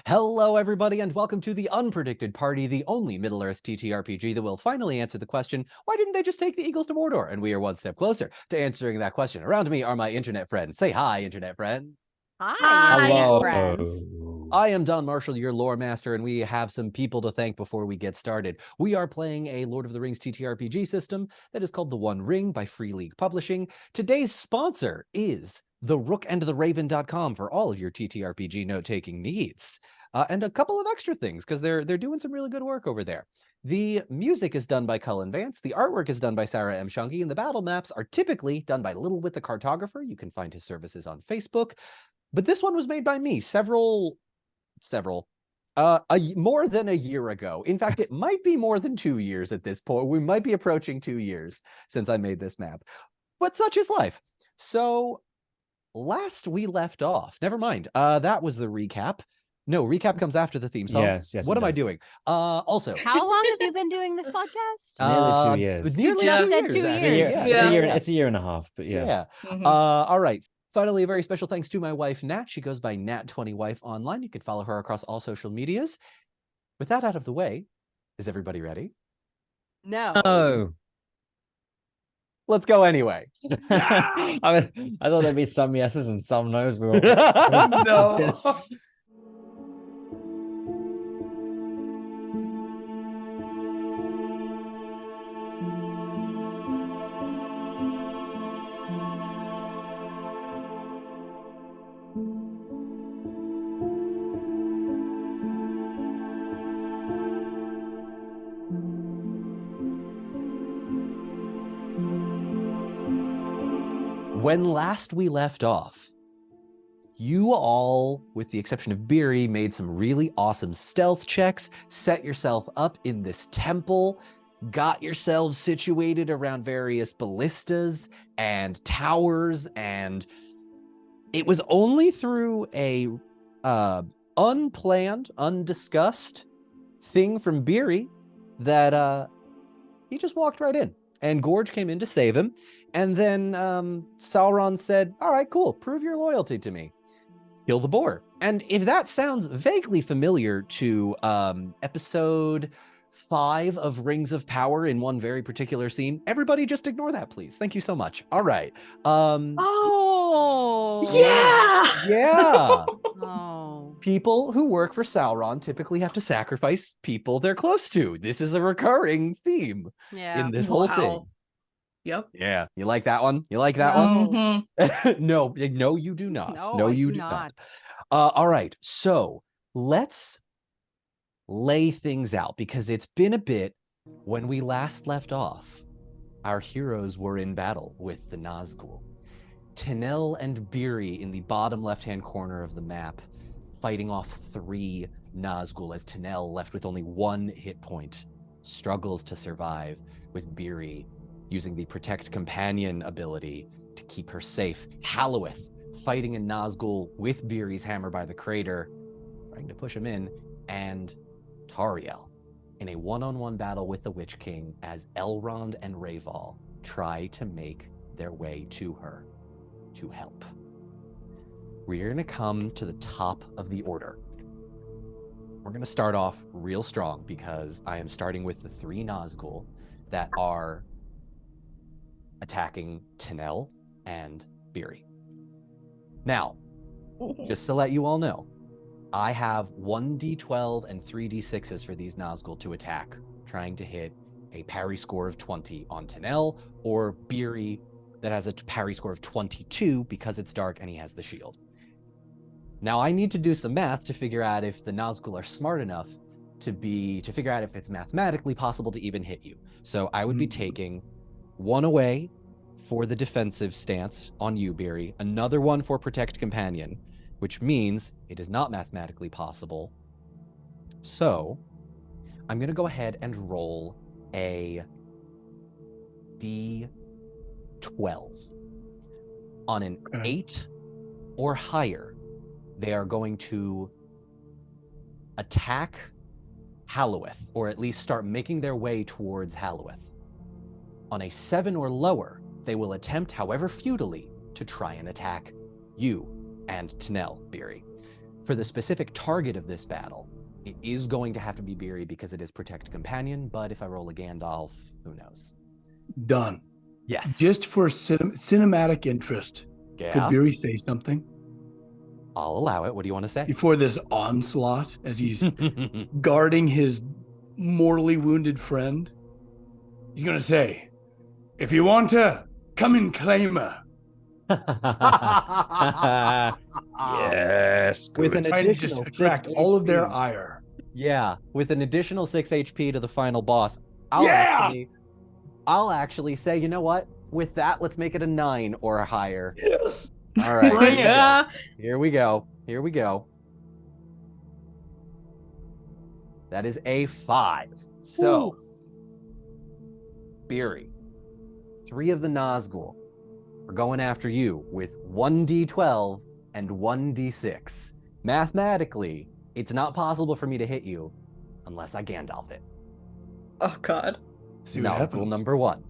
Hello, everybody, and welcome to the Unpredicted Party, the only Middle-earth TTRPG that will finally answer the question, why didn't they just take the Eagles to Mordor? And we are one step closer to answering that question. Around me are my internet friends. Say hi, internet friends. Hi, Hello. friends. I am Don Marshall, your lore master, and we have some people to thank before we get started. We are playing a Lord of the Rings TTRPG system that is called The One Ring by Free League Publishing. Today's sponsor is therookandtheraven.com for all of your TTRPG note-taking needs. And a couple of extra things, because they're doing some really good work over there. The music is done by Cullen, Vance, the artwork is done by Sarah M. Shunky, and the battle maps are typically done by Little Wit the Cartographer. You can find his services on Facebook. But this one was made by me more than a year ago. In fact, it might be more than 2 years at this point. We might be approaching 2 years since I made this map. But such is life. So last we left off, never mind. That was the recap. No, recap comes after the theme song. Yes, What am I doing? Also, How long have you been doing this podcast? Nearly 2 years. Nearly You just 2 said years. 2 actually. years. It's a year and a half, but yeah. All right. Finally, a very special thanks to my wife, Nat. She goes by Nat20Wife online. You can follow her across all social medias. With that out of the way, is everybody ready? No. Oh. Let's go anyway. I thought there'd be some yeses and some no's. No. When last we left off, you all, with the exception of Beery, made some really awesome stealth checks, set yourself up in this temple, got yourselves situated around various ballistas and towers, and it was only through a unplanned, undiscussed thing from Beery that he just walked right in. And Gorge came in to save him. And then Sauron said, all right, cool, prove your loyalty to me. Kill the boar. And if that sounds vaguely familiar to episode 5 of Rings of Power in one very particular scene, everybody just ignore that, please. Thank you so much. All right. Oh. Yeah. Oh. People who work for Sauron typically have to sacrifice people they're close to. This is a recurring theme in this whole thing. Yep. Yeah. You like that one? You like that one? No, you do not. No, you do not. All right. So let's lay things out because it's been a bit. When we last left off, our heroes were in battle with the Nazgul. Tinel and Beery in the bottom left-hand corner of the map, fighting off 3 Nazgul as Tinel, left with only 1 hit point, struggles to survive, with Beery using the Protect Companion ability to keep her safe. Halloweth fighting a Nazgul with Beery's hammer by the crater, trying to push him in, and Tariel in a one-on-one battle with the Witch King as Elrond and Rhaval try to make their way to her to help. We're going to come to the top of the order. We're going to start off real strong because I am starting with the 3 Nazgul that are attacking Tinel and Beery. Now, just to let you all know, I have 1d12 and 3d6s for these Nazgul to attack, trying to hit a parry score of 20 on Tinel, or Beery that has a parry score of 22 because it's dark and he has the shield. Now I need to do some math to figure out if the Nazgul are smart enough to figure out if it's mathematically possible to even hit you. So I would be taking 1 away for the defensive stance on you, Beery, another 1 for Protect Companion, which means it is not mathematically possible. So I'm going to go ahead and roll a d12. On an 8 or higher, they are going to attack Halloweth, or at least start making their way towards Halloweth. On a 7 or lower, they will attempt, however futilely, to try and attack you and Tinel, Beery. For the specific target of this battle, it is going to have to be Beery because it is Protect Companion, but if I roll a Gandalf, who knows? Done. Yes. Just for cinematic interest, Yeah. could Beery say something I'll allow it. What do you want to say? before this onslaught as he's guarding his mortally wounded friend? He's going to say, if you want her, come and claim her. Yes. With an Trying to just additional attract 6 all of their HP. ire. Yeah, with an additional 6 HP to the final boss. I'll actually say, you know what? With that, let's make it a 9 or higher. Yes. All right. Bring Here we go. Here we go. Here we go. That is a 5. So, Beery, 3 of the Nazgul are going after you with 1d12 and 1d6. Mathematically, it's not possible for me to hit you unless I Gandalf it. Oh, God. See what Nazgul happens. number 1.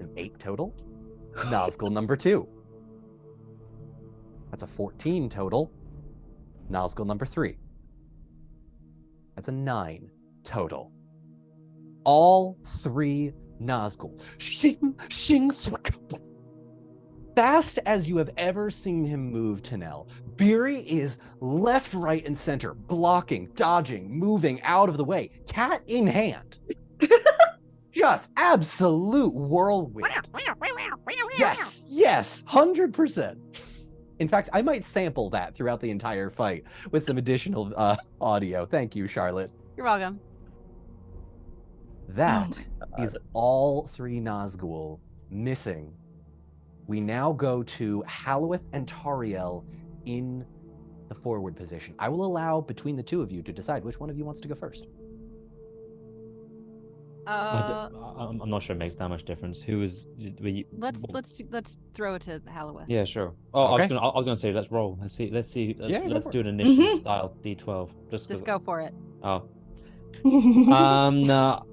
An 8 total. Nazgul number 2. That's a 14 total. Nazgul number 3. That's a 9 total. All 3 Nazgul. Shing, shing, fast as you have ever seen him move, Tanel. Beery is left, right, and center, blocking, dodging, moving out of the way, cat in hand. Just absolute whirlwind. Yes, yes, 100%. In fact, I might sample that throughout the entire fight with some additional audio. Thank you, Charlotte. You're welcome. That is all 3 Nazgul missing. We now go to Halloweth and Tariel in the forward position. I will allow between the 2 of you to decide which one of you wants to go first. I'm not sure it makes that much difference. Who is? Let's throw it to Halloweth. Yeah, sure. Oh, Okay. I was gonna say let's roll. Let's see. Let's Yeah, go let's for do an initiative style D12. Just go for it. Oh. No.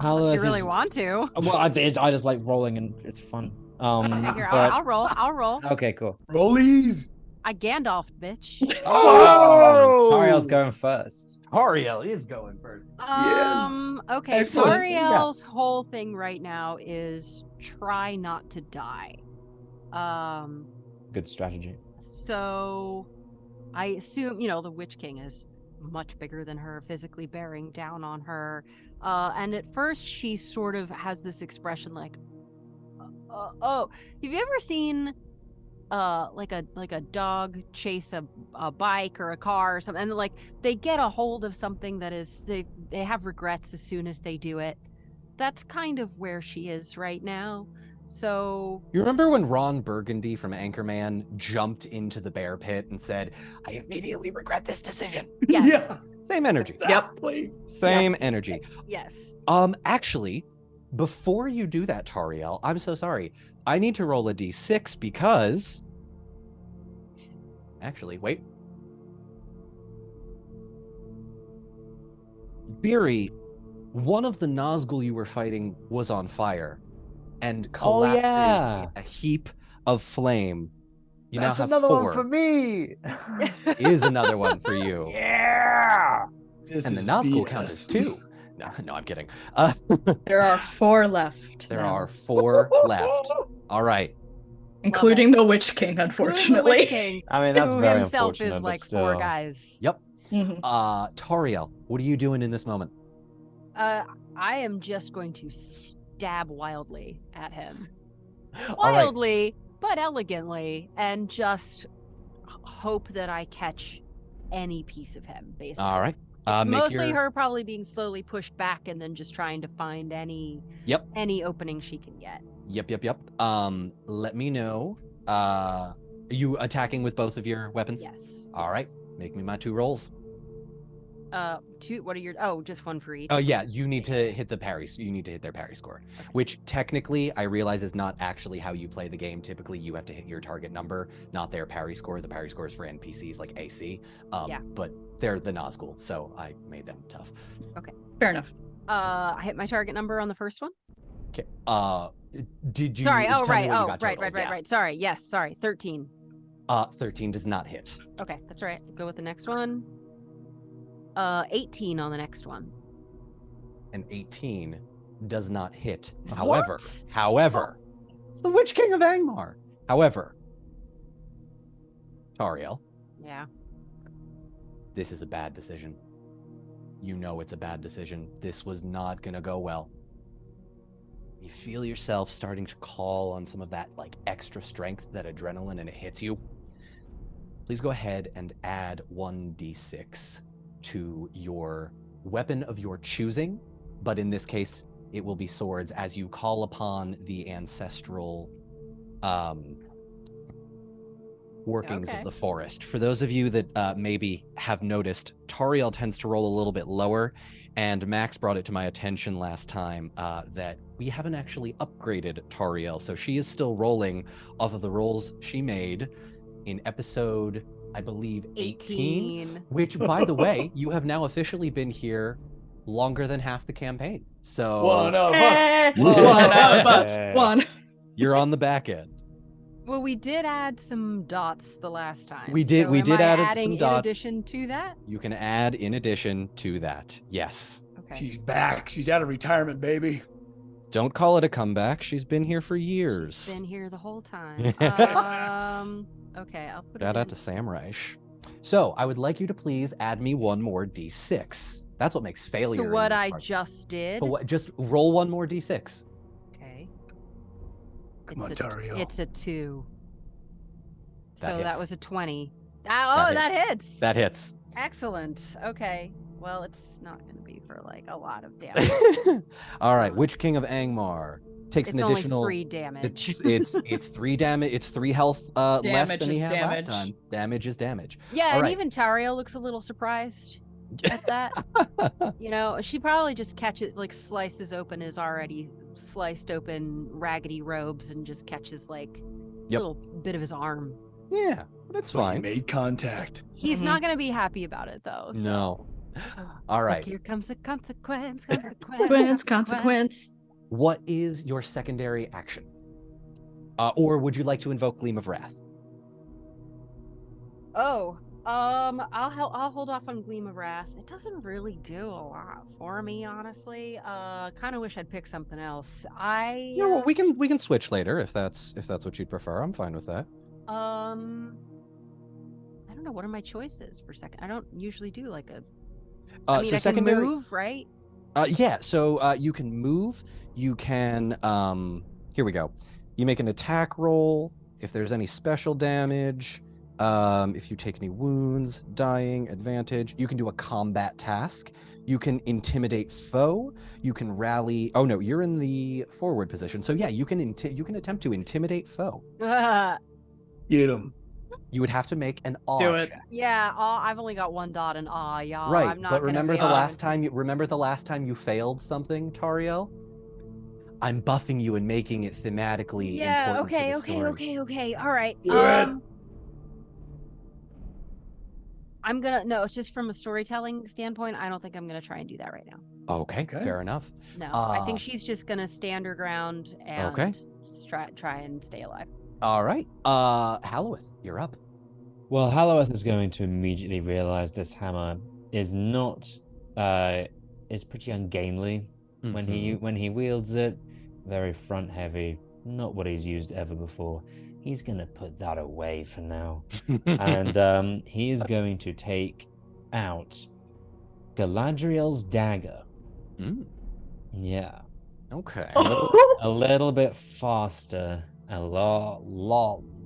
Unless you really want to. Well, I just like rolling and it's fun. Here, but- I'll roll. I'll roll. Okay, cool. Rollies. I Gandalf, bitch. Oh! Tariel's going first. Tariel is going first. Okay, Excellent. Tariel's whole thing right now is try not to die. Good strategy. So I assume, the Witch King is much bigger than her, physically bearing down on her. And at first she sort of has this expression like, oh, have you ever seen like a dog chase a bike or a car or something, and like they get a hold of something that is they have regrets as soon as they do it. That's kind of where she is right now. So You remember when Ron Burgundy from Anchorman jumped into the bear pit and said, I immediately regret this decision? yes. Yeah. Same energy. Exactly. Same Yes. energy. Yes. Actually, before you do that, Tariel, I'm so sorry. I need to roll a d6 because... Actually, wait. Beery, one of the Nazgul you were fighting was on fire and collapses yeah. in a heap of flame. You That's now have another 4. one for me. Is another one for you. Yeah. This And the is Nazgul BS. count as 2. No, I'm kidding. There are 4 left. There now, are 4 left. All right. including the Witch King, Who's the unfortunately. Witch King? I mean, that's who very himself unfortunate. is but like still. 4 guys. Yep. Mhm. Tariel, what are you doing in this moment? I am just going to stab wildly at him. All right. Wildly, but elegantly, and just hope that I catch any piece of him, basically. All right. It's Make mostly your- her probably being slowly pushed back and then just trying to find any opening she can get. Yep. Let me know. Are you attacking with both of your weapons? Yes. All right. Make me my 2 rolls. 2. What are your? Oh, just 1 for each. Oh yeah, you need to hit the parry. You need to hit their parry score, which technically I realize is not actually how you play the game. Typically, you have to hit your target number, not their parry score. The parry score is for NPCs like AC. Yeah. But they're the Nazgul, so I made them tough. Fair enough. I hit my target number on the first one. Okay. Did you? Sorry. Oh, tell me right. what you Oh, got right. total? Yeah. Sorry. Yes. Sorry. 13. 13 does not hit. Okay, that's right. Go with the next one. 18 on the next one. And 18 does not hit. What? However, it's the Witch King of Angmar. However, Tariel, Yeah. this is a bad decision. You know it's a bad decision. This was not going to go well. You feel yourself starting to call on some of that like extra strength, that adrenaline, and it hits you. Please go ahead and add 1d6 to your weapon of your choosing, but in this case, it will be swords as you call upon the ancestral workings of the forest. For those of you that maybe have noticed, Tariel tends to roll a little bit lower, and Max brought it to my attention last time that we haven't actually upgraded Tariel, so she is still rolling off of the rolls she made in episode, I believe, 18, which, by the way, you have now officially been here longer than half the campaign. So One of us. One of us. One. You're on the back end. Well, we did add some dots the last time. We did. So We am did I add adding some in dots. addition to that? You can add in addition to that. Yes. Okay. She's back. She's out of retirement, baby. Don't call it a comeback. She's been here for years. She's been here the whole time. Okay, I'll put Shout it out in. to Sam Reich. So I would like you to please add me one more d6. That's what makes failure. To in what this I part. just did. But what, just roll one more d6. Okay. Come on, a, Dario. It's a 2. That So that hits. was a 20. That hits. That hits. Excellent. Okay. Well, it's not going to be for like a lot of damage. All right. Witch King of Angmar takes It's an only additional 3 damage. It's 3 damage. It's 3 health less Damage than he is had damage. last time. Damage is damage. Yeah, All and right. even Tariel looks a little surprised at that. You know, she probably just catches, like, slices open his already sliced open raggedy robes and just catches, like, a Yep. little bit of his arm. Yeah, that's But you fine. made contact. He's Mhm. not going to be happy about it, though. So. No. All Like, right. here comes a consequence. Consequence. What is your secondary action? Or would you like to invoke Gleam of Wrath? Oh, I'll hold off on Gleam of Wrath. It doesn't really do a lot for me, honestly. Kind of wish I'd pick something else. Yeah, well, we can switch later if that's what you'd prefer. I'm fine with that. I don't know. What are my choices for second? I don't usually do like a. I mean, So I secondary, can move, right? yeah. So you can move. You can. Here we go. You make an attack roll. If there's any special damage, if you take any wounds, dying, advantage. You can do a combat task. You can intimidate foe. You can rally. Oh no, you're in the forward position. So yeah, you can attempt to intimidate foe. Get him. You would have to make an awe Do it. check. Yeah, I've only got 1 dot in awe, y'all. Right, I'm not but gonna remember be the able last to- time you failed something, Tariel? I'm buffing you and making it thematically Yeah. important to Okay. the Okay. story. Okay. All right. Do it. I'm gonna no. It's just from a storytelling standpoint. I don't think I'm gonna try and do that right now. Okay, Okay. fair enough. No, I Uh, think she's just gonna stand her ground and Okay. just try and stay alive. All right, Halloweth, you're up. Well, Halloweth is going to immediately realize this hammer is not is pretty ungainly when he wields it. Very front heavy, not what he's used ever before. He's gonna put that away for now. And he is going to take out Galadriel's dagger. Mm, Yeah. okay. A little bit faster, a lot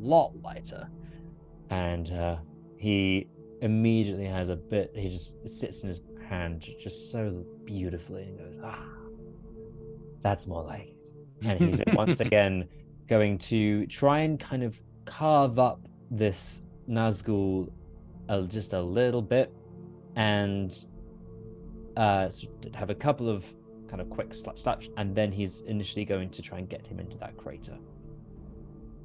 lighter. And he immediately has a bit, he just sits in his hand just so beautifully and goes, that's more like it. And he's once again going to try and kind of carve up this Nazgul just a little bit and have a couple of kind of quick slaps, and then he's initially going to try and get him into that crater.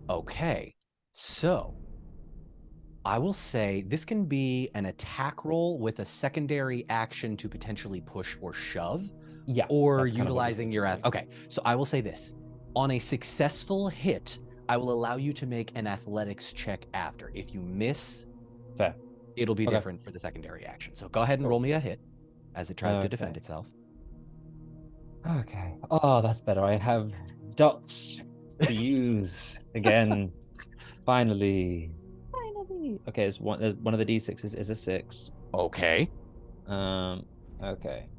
Okay, so I will say this can be an attack roll with a secondary action to potentially push or shove, Yeah. or that's kind of what he's utilizing your thinking. okay. So I will say this: on a successful hit I will allow you to make an athletics check after. If you miss, Fair. it'll be Okay. different for the secondary action. So go ahead and roll me a hit as it tries to defend Okay. itself. Okay. Oh, that's better. I have dots to use again. Finally. Okay, it's one of the d6s is a 6. Okay. Okay.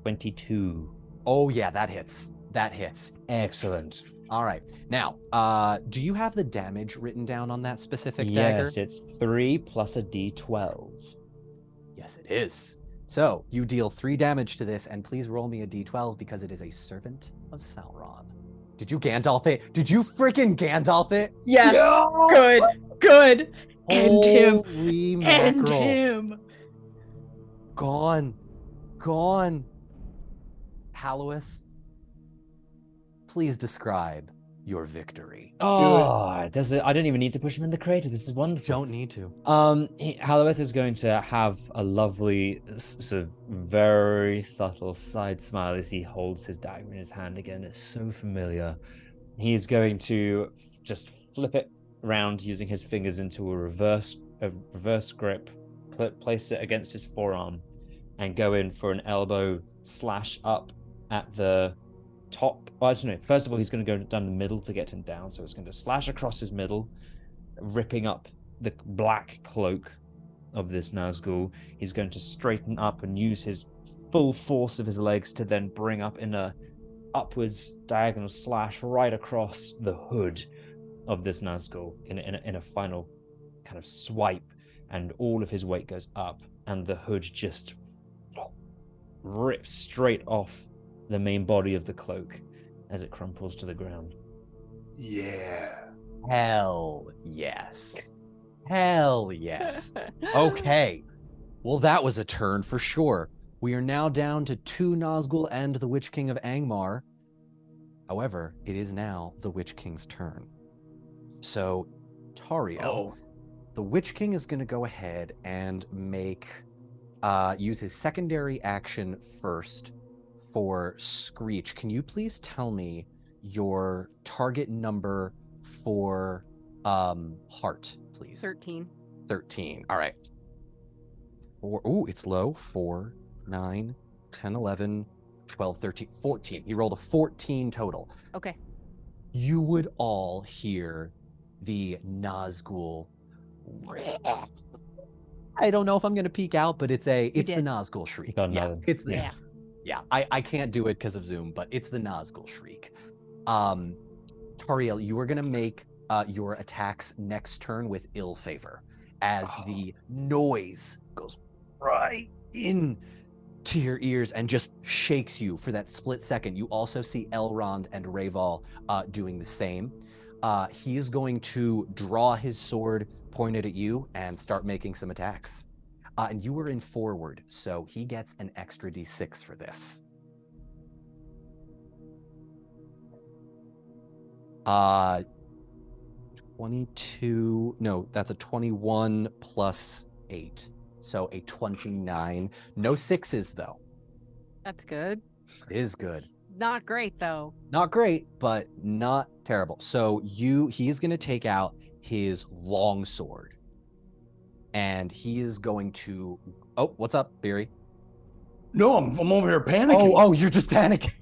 22. Oh yeah, that hits. That hits. Excellent. All right. Now, do you have the damage written down on that specific dagger? Yes, it's 3 plus a d12. Yes, it is. So you deal 3 damage to this, and please roll me a d12 because it is a servant of Sauron. Did you Gandalf it? Did you freaking Gandalf it? Yes. Yeah. Good. Good. End him. Holy End mackerel. him. Gone. Gone. Halloweth, please describe your victory. Oh, does it? I don't even need to push him in the crater. This is wonderful. Don't need to. Halloweth is going to have a lovely, sort of very subtle side smile as he holds his dagger in his hand again. It's so familiar. He's going to just flip it around using his fingers into a reverse grip, place it against his forearm, and go in for an elbow slash up at the top. Oh, I don't know. First of all, he's going to go down the middle to get him down. So it's going to slash across his middle, ripping up the black cloak of this Nazgul. He's going to straighten up and use his full force of his legs to then bring up in a upwards diagonal slash right across the hood of this Nazgul in a final kind of swipe, and all of his weight goes up, and the hood just rips straight off the main body of the cloak as it crumples to the ground. Yeah. Hell yes. Hell yes. Okay. Well, that was a turn for sure. We are now down to 2 Nazgul and the Witch King of Angmar. However, it is now the Witch King's turn. So, Tariel, the Witch King is going to go ahead and use his secondary action first for Screech. Can you please tell me your target number for Heart, please? 13. 13. All right. It's low. 4, 9, 10, 11, 12, 13, 14. He rolled a 14 total. Okay. You would all hear the Nazgul. I don't know if I'm going to peek out, but it's the Nazgul shriek. Yeah, it's the Yeah. Yeah, I can't do it because of Zoom, but it's the Nazgul shriek. Tariel, you are going to make your attacks next turn with ill favor as the noise goes right in to your ears and just shakes you for that split second. You also see Elrond and Rayval doing the same. He is going to draw his sword pointed at you and start making some attacks. And you were in forward, so he gets an extra d6 for this. 22. No, that's a 21 plus 8. So a 29. No 6s, though. That's good. It is good. It's not great, though. Not great, but not terrible. So he is going to take out his long sword. And he is going to... Oh, what's up, Beery? No, I'm over here panicking. Oh, you're just panicking.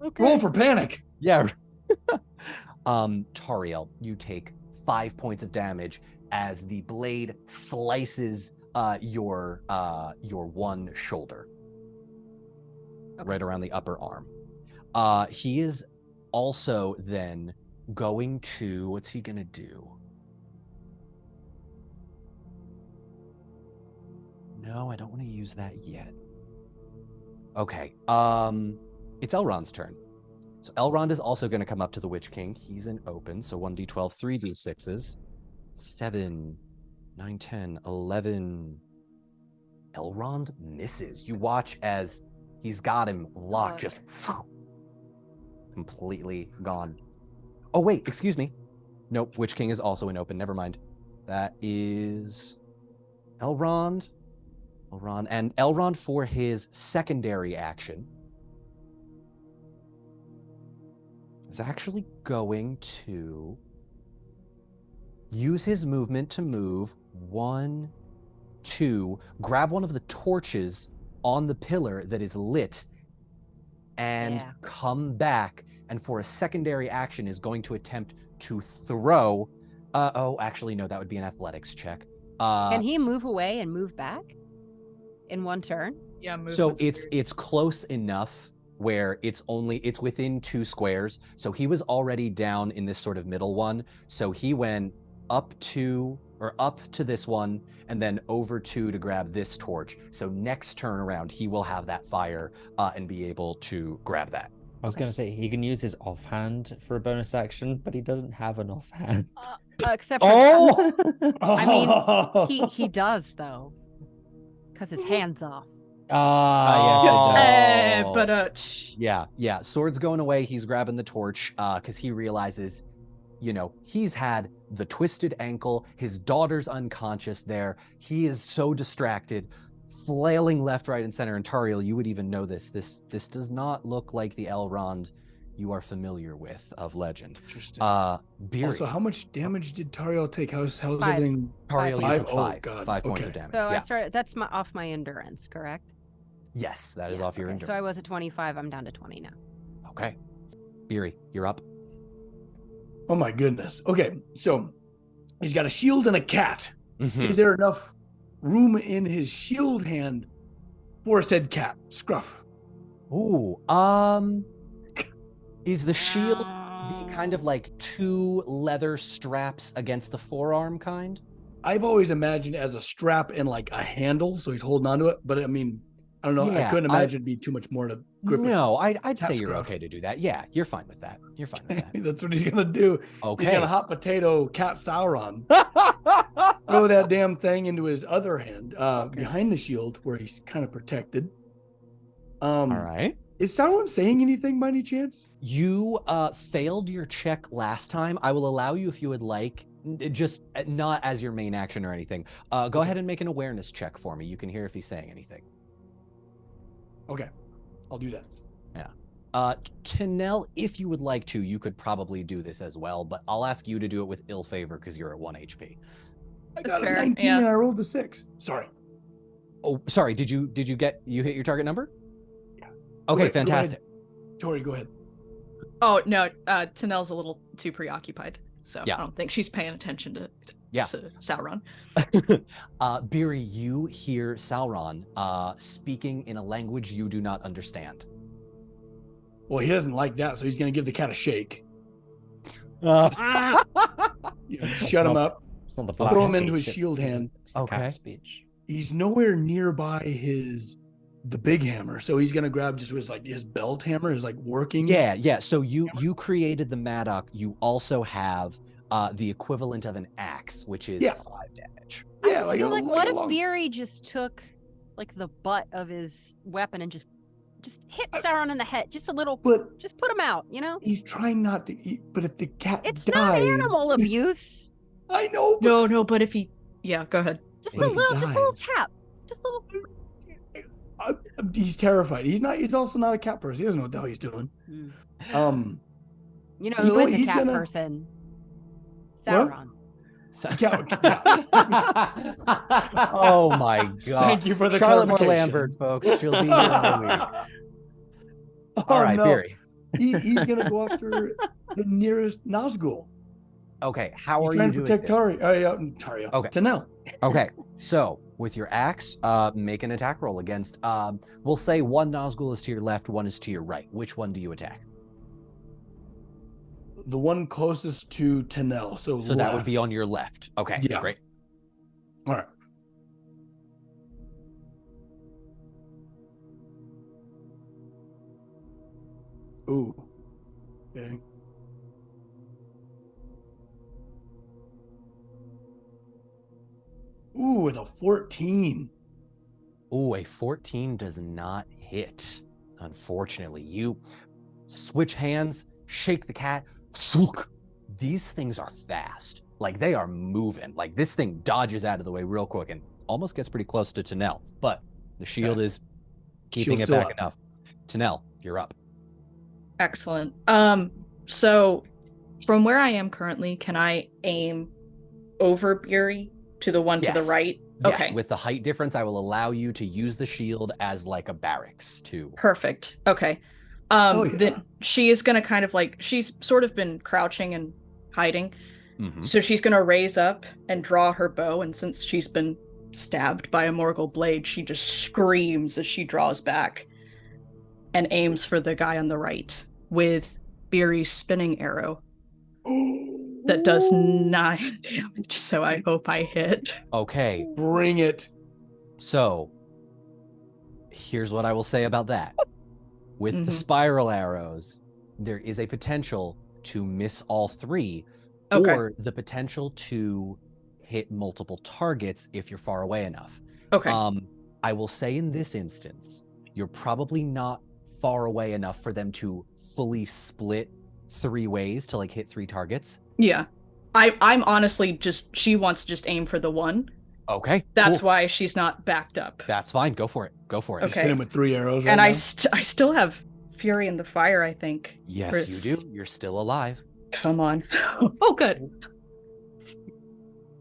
Okay. Roll for panic. Yeah. Tariel, you take 5 points of damage as the blade slices your one shoulder. Okay. Right around the upper arm. He is also then going to... What's he going to do? No, I don't want to use that yet. Okay. It's Elrond's turn. So Elrond is also going to come up to the Witch King. He's in open, so 1d12, 3d6s. 7, 9, 10, 11. Elrond misses. You watch as he's got him locked, just completely gone. Oh, wait, excuse me. Nope, Witch King is also in open. Never mind. That is Elrond. And Elrond, for his secondary action, is actually going to use his movement to move 1, 2, grab one of the torches on the pillar that is lit, and come back. And for a secondary action, is going to attempt to throw. Actually, no, that would be an athletics check. Can he move away and move back in one turn? Yeah, So it's close enough where it's within 2 squares. So he was already down in this sort of middle one. So he went up to this one and then over 2 to grab this torch. So next turn around, he will have that fire and be able to grab that. I was going to say he can use his offhand for a bonus action, but he doesn't have an offhand. Except for I mean, he does though, because his hand's off. Yes, it but yeah. Sword's going away. He's grabbing the torch because he realizes, he's had the twisted ankle. His daughter's unconscious there. He is so distracted, flailing left, right, and center. And Tariel, you would even know this. This does not look like the Elrond you are familiar with of legend. Interesting. Beery. Also, how much damage did Tariel take? How's 5. everything? Tariel, you took 5. God. 5 points Okay. of damage. So I started. That's off my endurance, correct? Yes, that is off your endurance. So I was at 25. I'm down to 20 now. Okay. Beery, you're up. Oh my goodness. Okay, so he's got a shield and a cat. Mhm. Is there enough room in his shield hand for said cat? Scruff. Ooh, is the shield the kind of like 2 leather straps against the forearm kind? I've always imagined it as a strap and like a handle, so he's holding onto it. But I mean, I don't know. I Yeah, couldn't imagine it'd be too much more to grip it. No, I'd say Cat you're scruff. okay to do that. Yeah, you're fine with that. You're fine with that. That's what he's gonna do. Okay. He's gonna hot potato cat Sauron. Throw that damn thing into his other hand, behind the shield where he's kind of protected. All right. Is Sauron saying anything by any chance? You failed your check last time. I will allow you if you would like, just not as your main action or anything. Go ahead and make an awareness check for me. You can hear if he's saying anything. Okay, I'll do that. Yeah. Tanel, if you would like to, you could probably do this as well, but I'll ask you to do it with ill favor because you're at 1 HP. I got fair, a 19 yeah. and I rolled a 6. Sorry. Oh, sorry. Did you hit your target number? Yeah. Okay, Go fantastic. ahead. Tori, go ahead. Oh no, Tanel's a little too preoccupied, so Yeah. I don't think she's paying attention to Sauron. Beery, you hear Sauron speaking in a language you do not understand. Well, he doesn't like that, so he's gonna give the cat a shake. Shut him up. It's not the Throw black him into his speech, shield hand. It's the Okay. cat speech. He's nowhere nearby the big hammer, so he's gonna grab just his belt hammer is like working. Yeah. So you created the Maddock. You also have the equivalent of an axe, which is 5 damage. I Yeah, just like feel a- like like what a if long- Beery just took like the butt of his weapon and just hit Sauron in the head, just a little, But just put him out, he's trying not to eat. But if the cat It's dies, not animal abuse. I know. But No, but if he, yeah, go ahead. Just But a if he little dies- tap, just a little. he's terrified. He's not. He's also not a cat person. He doesn't know what the hell he's doing. You know You who know is what, a he's cat gonna- person? Sauron. Oh my god. Thank you for the Charlotte Moore clarification. Lambert, folks. She'll be here in a week. All right, no. Beery. He's gonna go after the nearest Nazgul. Okay, how He's are trying you to doing protect this? Taria. Okay. Tanel. Okay, so with your axe, make an attack roll against, we'll say 1 Nazgul is to your left, 1 is to your right. Which one do you attack? The one closest to Tanel. So that would be left. on your left. Okay, Yeah. great. All right. Ooh. Okay. Ooh, with a 14. Ooh, a 14 does not hit. Unfortunately, you switch hands, shake the cat. These things are fast. Like they are moving. Like this thing dodges out of the way real quick and almost gets pretty close to Tanel. But the shield is keeping Shield's it still back up. enough. Tanel, you're up. Excellent. So, from where I am currently, can I aim over Beery to the one to the Yes. right? Yes, Okay. with the height difference, I will allow you to use the shield as like a barracks too. Perfect. Okay. Oh, yeah. Then she is gonna kind of like she's sort of been crouching and hiding. Mhm. So she's gonna raise up and draw her bow, and since she's been stabbed by a Morgul blade, she just screams as she draws back and aims for the guy on the right with Beery's spinning arrow that does 9 damage, so I hope I hit. Okay, Bring it. so here's what I will say about that. With the Mhm. spiral arrows, there is a potential to miss all 3, Okay. or the potential to hit multiple targets if you're far away enough. Okay. I will say in this instance, you're probably not far away enough for them to fully split 3 ways to like hit 3 targets. Yeah. I'm honestly just she wants to just aim for the one. Okay, That's cool. why she's not backed up. That's fine. Go for it. Go for it. Okay. Just hit him with 3 arrows right And now. I still have Fury in the Fire, I think. Yes, Chris. you do. You're still alive. Come on. Oh, good.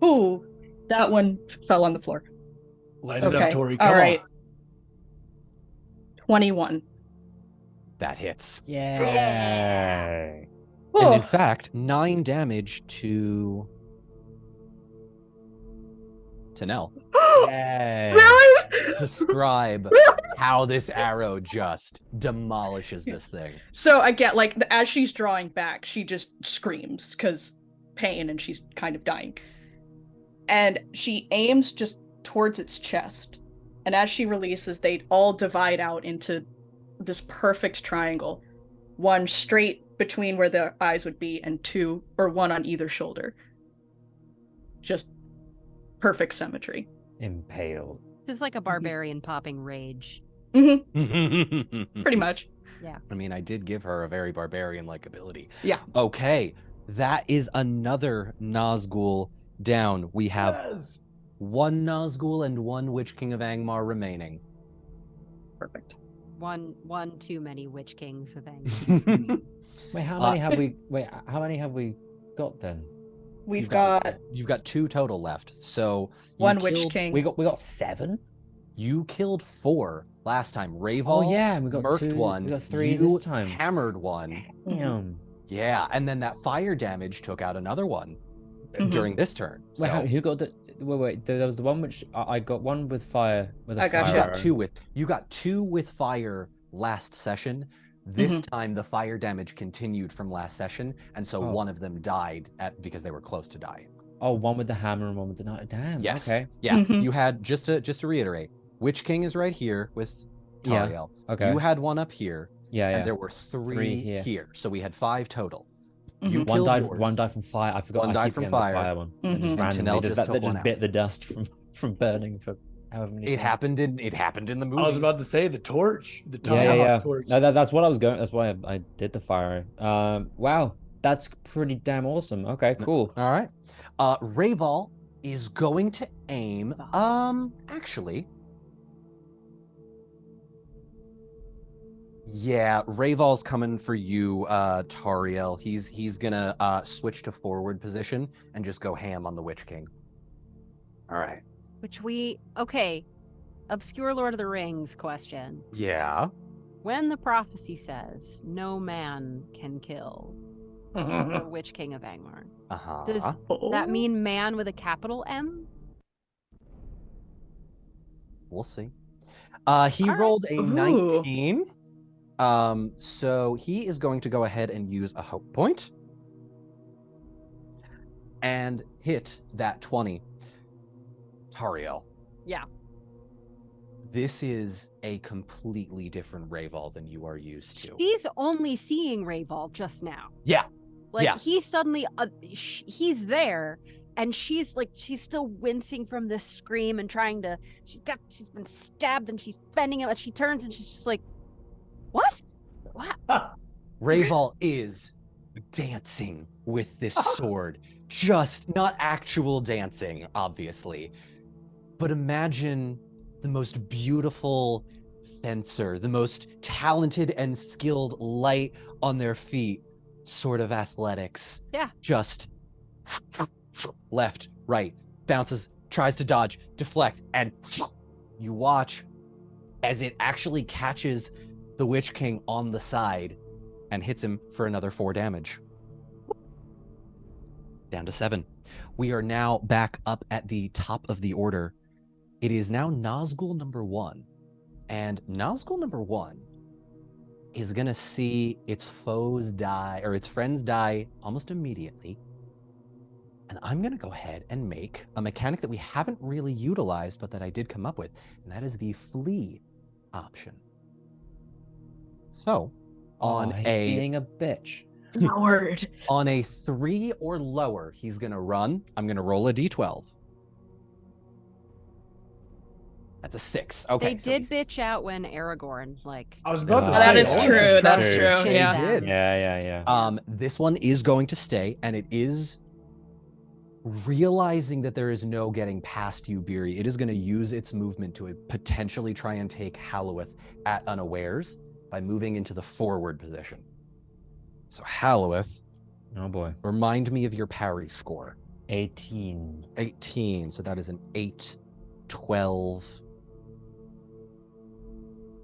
Ooh, that one fell on the floor. Light it Okay. up, Tori. Come All right. on. 21. That hits. Yay! And in Oh, fact, 9 damage to Nell. Yay! really? Describe how this arrow just demolishes this thing. So I get like as she's drawing back, she just screams because pain and she's kind of dying. And she aims just towards its chest. And as she releases, they all divide out into this perfect triangle. One straight between where the eyes would be, and 2 or 1 on either shoulder. Just perfect symmetry. Impaled. This is like a barbarian popping rage. Mm-hmm. Pretty much. I mean, I did give her a very barbarian-like ability. Yeah. Okay, that is another Nazgul down. We have Yes. 1 Nazgul and 1 Witch King of Angmar remaining. Perfect. One too many Witch Kings of Angmar. Wait, how many have we? Wait, how many have we got then? We've got You've got 2 total left. So you 1 Witch killed- King. We got 7. You killed 4 last time. Raval Oh yeah, and we got murked 2. 1. We got 3 you this time. hammered 1. Damn. Yeah, and then that fire damage took out another one during this turn. Wait, So who got the? Wait. There was the one which I got one with fire with a I got fire you you. arrow. you got 2 with fire last session. This time the fire damage continued from last session, and so Oh. one of them died because they were close to dying. Oh, one with the hammer and one with the knife. Damn. Yes. Okay. Yeah. Mhm. You had just to reiterate, Witch King is right here with Yeah, Tariel. Okay. You had 1 up here, yeah. and there were 3 Three here. here. So we had 5 total. Mhm. You One killed died. yours. One died from fire. I forgot. One I died keep from getting the fire. one. Mhm. And just And randomly, Tanel that, just that took just one bit the dust from burning for however many. It seconds. happened in the movie. I was about to say the torch. The Yeah, yeah, tomahawk yeah. torch. No, that's what I was going. That's why I did the fire. Wow, that's pretty damn awesome. Okay, cool. All right. Raval is going to aim. Actually. Yeah, Raval's coming for you, Tariel. He's gonna switch to forward position and just go ham on the Witch King. All right. Okay. Obscure Lord of the Rings question. Yeah. When the prophecy says no man can kill the Witch King of Angmar, Uh-huh. does that mean man with a capital M? We'll see. He All right. rolled a Ooh. 19. So he is going to go ahead and use a hope point and hit that 20. Tariel. Yeah. This is a completely different Raval than you are used to. She's only seeing Raval just now. Yeah. Like Yeah. he's suddenly he's there and she's still wincing from this scream and she's been stabbed and she's fending him and she turns and she's just like, what? Raval is dancing with this sword. Just not actual dancing, obviously. But imagine the most beautiful fencer, the most talented and skilled light on their feet, sort of athletics. Yeah. Just left, right, bounces, tries to dodge, deflect, and you watch as it actually catches the Witch King on the side and hits him for another 4 damage. Down to 7. We are now back up at the top of the order. It is now Nazgul number 1. And Nazgul number 1 is going to see its foes die, or its friends die almost immediately. And I'm going to go ahead and make a mechanic that we haven't really utilized, but that I did come up with, and that is the flee option. So, on he's a being a bitch. Lord. on a 3 or lower, he's going to run. I'm going to roll a d12. That's a 6. Okay. They so did he's- bitch out when Aragorn, like, I was about to Oh, say That is all true. this That's true. true. They Yeah. did. Yeah. This one is going to stay, and it is realizing that there is no getting past you, Beery. It is going to use its movement to potentially try and take Halloweth at unawares by moving into the forward position. So Halloweth, Oh boy. remind me of your parry score. 18. 18. So that is an 8, 12,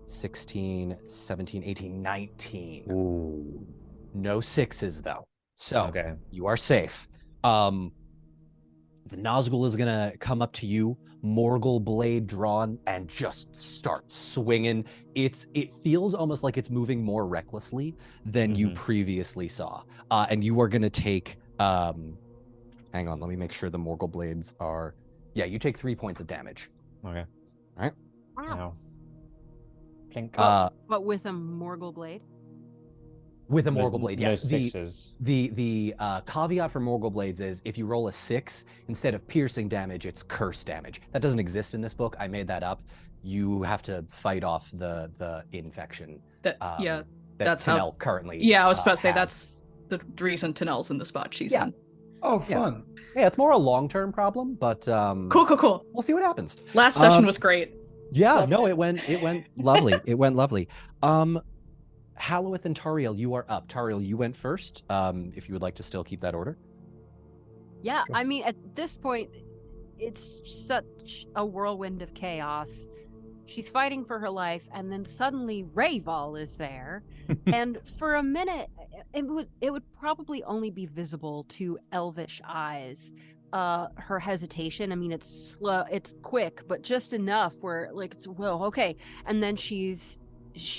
16, 17, 18, 19. Ooh. No 6s though. So Okay. you are safe. The Nazgul is gonna come up to you, Morgul blade drawn, and just start swinging. It feels almost like it's moving more recklessly than you previously saw. And you are gonna take. Hang on, let me make sure the Morgul blades are. Yeah, you take 3 points of damage. Okay. wow. Now. Plink. But with a Morgul blade. With a There's Morgul blade, no yes. sixes. The caveat for Morgul blades is if you roll a 6, instead of piercing damage, it's curse damage. That doesn't exist in this book. I made that up. You have to fight off the infection. Yeah. That That's how- Tanel currently. Yeah, I was about to say has. that's the reason Tanel's in the spot she's Yeah. in. Oh, fun. Yeah, it's more a long-term problem, but Cool. we'll see what happens. Last session was great. Yeah, Loved no, it. it went lovely. It went lovely. Halloweth and Tariel, you are up. Tariel, you went first. If you would like to still keep that order. Yeah, Sure. I mean, at this point, it's such a whirlwind of chaos. She's fighting for her life, and then suddenly Rayval is there. And for a minute, it would probably only be visible to elvish eyes. Her hesitation. I mean, it's slow, it's quick, but just enough where like it's well, okay. And then she's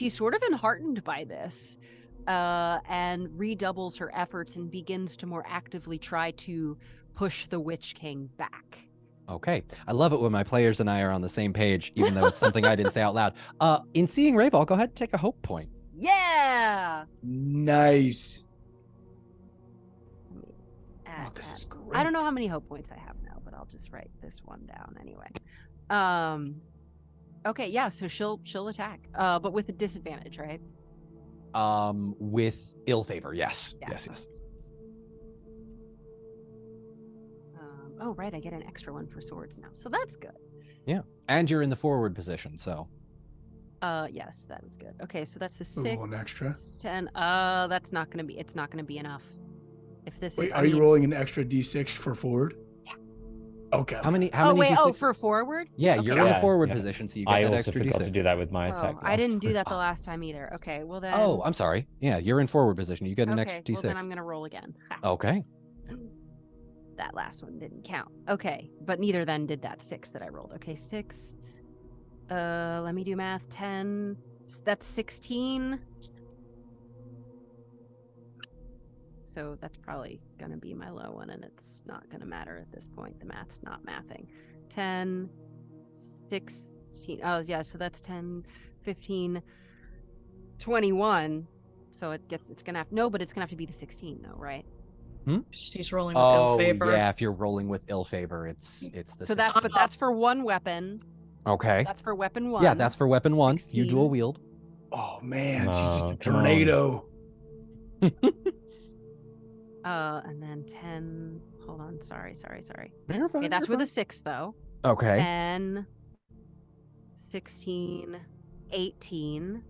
sort of enheartened by this, and redoubles her efforts and begins to more actively try to push the Witch King back. Okay. I love it when my players and I are on the same page, even though it's something I didn't say out loud. In seeing Rayval, go ahead and take a hope point. Yeah. Nice. Add Oh, this that. is great. I don't know how many hope points I have now, but I'll just write this one down anyway. Okay, yeah, so she'll attack, but with a disadvantage, right? With ill favor, yes. Yeah. Yes. Oh, right, I get an extra one for swords now, so that's good. And you're in the forward position, so. Yes, that is good. Okay, so that's a Ooh, 6, an extra. 10. That's not gonna be. It's not gonna be enough. If this Wait, is, are you rolling an extra d6 for forward? Yeah. Okay. How many Oh wait, D6? for forward? Yeah, Okay. you're in the Yeah, forward yeah. position, so you get I that also extra forgot D6. to do that with my Oh, attack. I didn't do last that the time. last time either. Okay, well then. Oh, I'm sorry. Yeah, you're in forward position. You get an okay, extra D6. well then I'm gonna roll again. Ha. Okay. That last one didn't count. Okay, but neither then did that 6 that I rolled. Okay, 6. Let me do math. 10. That's 16. So that's probably gonna be my low one, and it's not gonna matter at this point. The math's not mathing. 10, 16. Oh yeah, so that's 10, 15, 21. So it's gonna have but it's gonna have to be the 16 though, right? She's rolling with ill favor. Yeah, if you're rolling with ill favor, it's the So that's 16. that's for one weapon. Okay. That's for weapon 1. Yeah, that's for weapon 1. You 16. dual wield. Oh man, Come she's just on, a come on. tornado. And then 10. Hold on, sorry. You're fine, Okay, that's you're with a 6 though. fine. Okay. 10, 16, 18.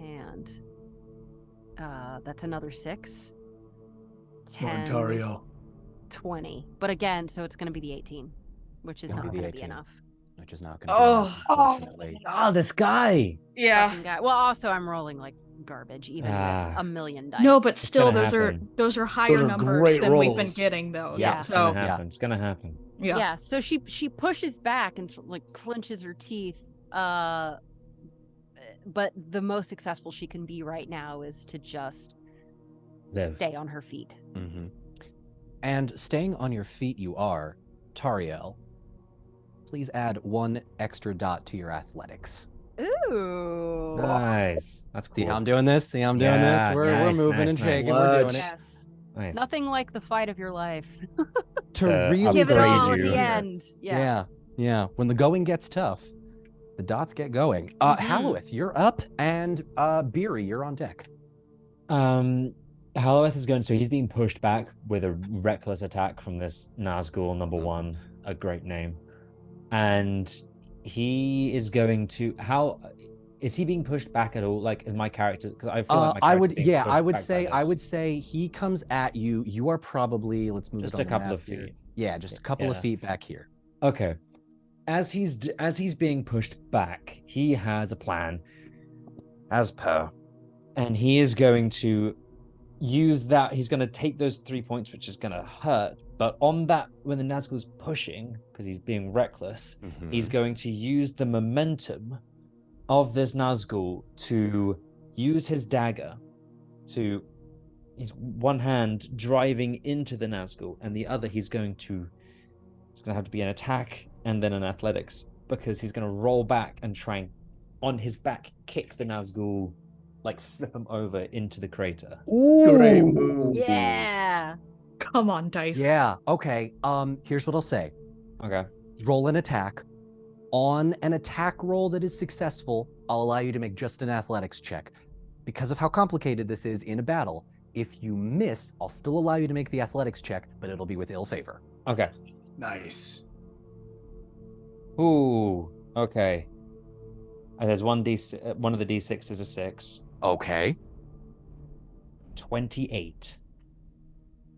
And that's another 6. Come on, 10, Tario. 20. But again, so it's going to be the 18, which is Gonna not be the going to be 18. enough. Which is not going to be enough, Oh. unfortunately. Oh, this guy. Yeah. Fucking guy. Well, also I'm rolling like garbage, even with a million dice. No, but It's still, gonna those happen. are higher Those are numbers great than we've been rolls. getting, though. Yeah. It's gonna So happen. It's gonna happen. yeah. So she pushes back and like clenches her teeth. But the most successful she can be right now is to just Live. stay on her feet. Mm-hmm. And staying on your feet, you are Tariel. Please add 1 extra dot to your athletics. Ooh. Nice. That's cool. See how I'm doing this? See how I'm doing this? Yeah, We're nice, moving nice, and nice. shaking. We're doing it. Yes. Nice. Nothing like the fight of your life. To To really Give it upgrade all at you. the here. end. Yeah. Yeah. When the going gets tough, the dots get going. Mhm. Halloweth, you're up, and Beery, you're on deck. Halloweth is going, so he's being pushed back with a reckless attack from this Nazgul number 1, a great name. And he is going to, how is he being pushed back at all? Like, is my character, because I feel like my I character's would, being yeah, pushed I would back by say, this. he comes at you. You are probably, let's move Just it on a the couple map of here. feet. Yeah, just a couple of Yeah. feet back here. Okay. As he's being pushed back, he has a plan, as per, and he is going to use that. He's going to take those 3 points, which is going to hurt. But on that, when the Nazgul's pushing, because he's being reckless, he's going to use the momentum of this Nazgul to use his dagger to his one hand driving into the Nazgul, and the other it's going to have to be an attack and then an athletics, because he's going to roll back and try and on his back kick the Nazgul, like flip him over into the crater. Great Ooh. move. Yeah. Come on, dice. Yeah. Okay. Here's what I'll say. Okay. Roll an attack. On an attack roll that is successful, I'll allow you to make just an athletics check. Because of how complicated this is in a battle, if you miss, I'll still allow you to make the athletics check, but it'll be with ill favor. Okay. Nice. Ooh. Okay. And there's one of the d6 is a 6. Okay. 28.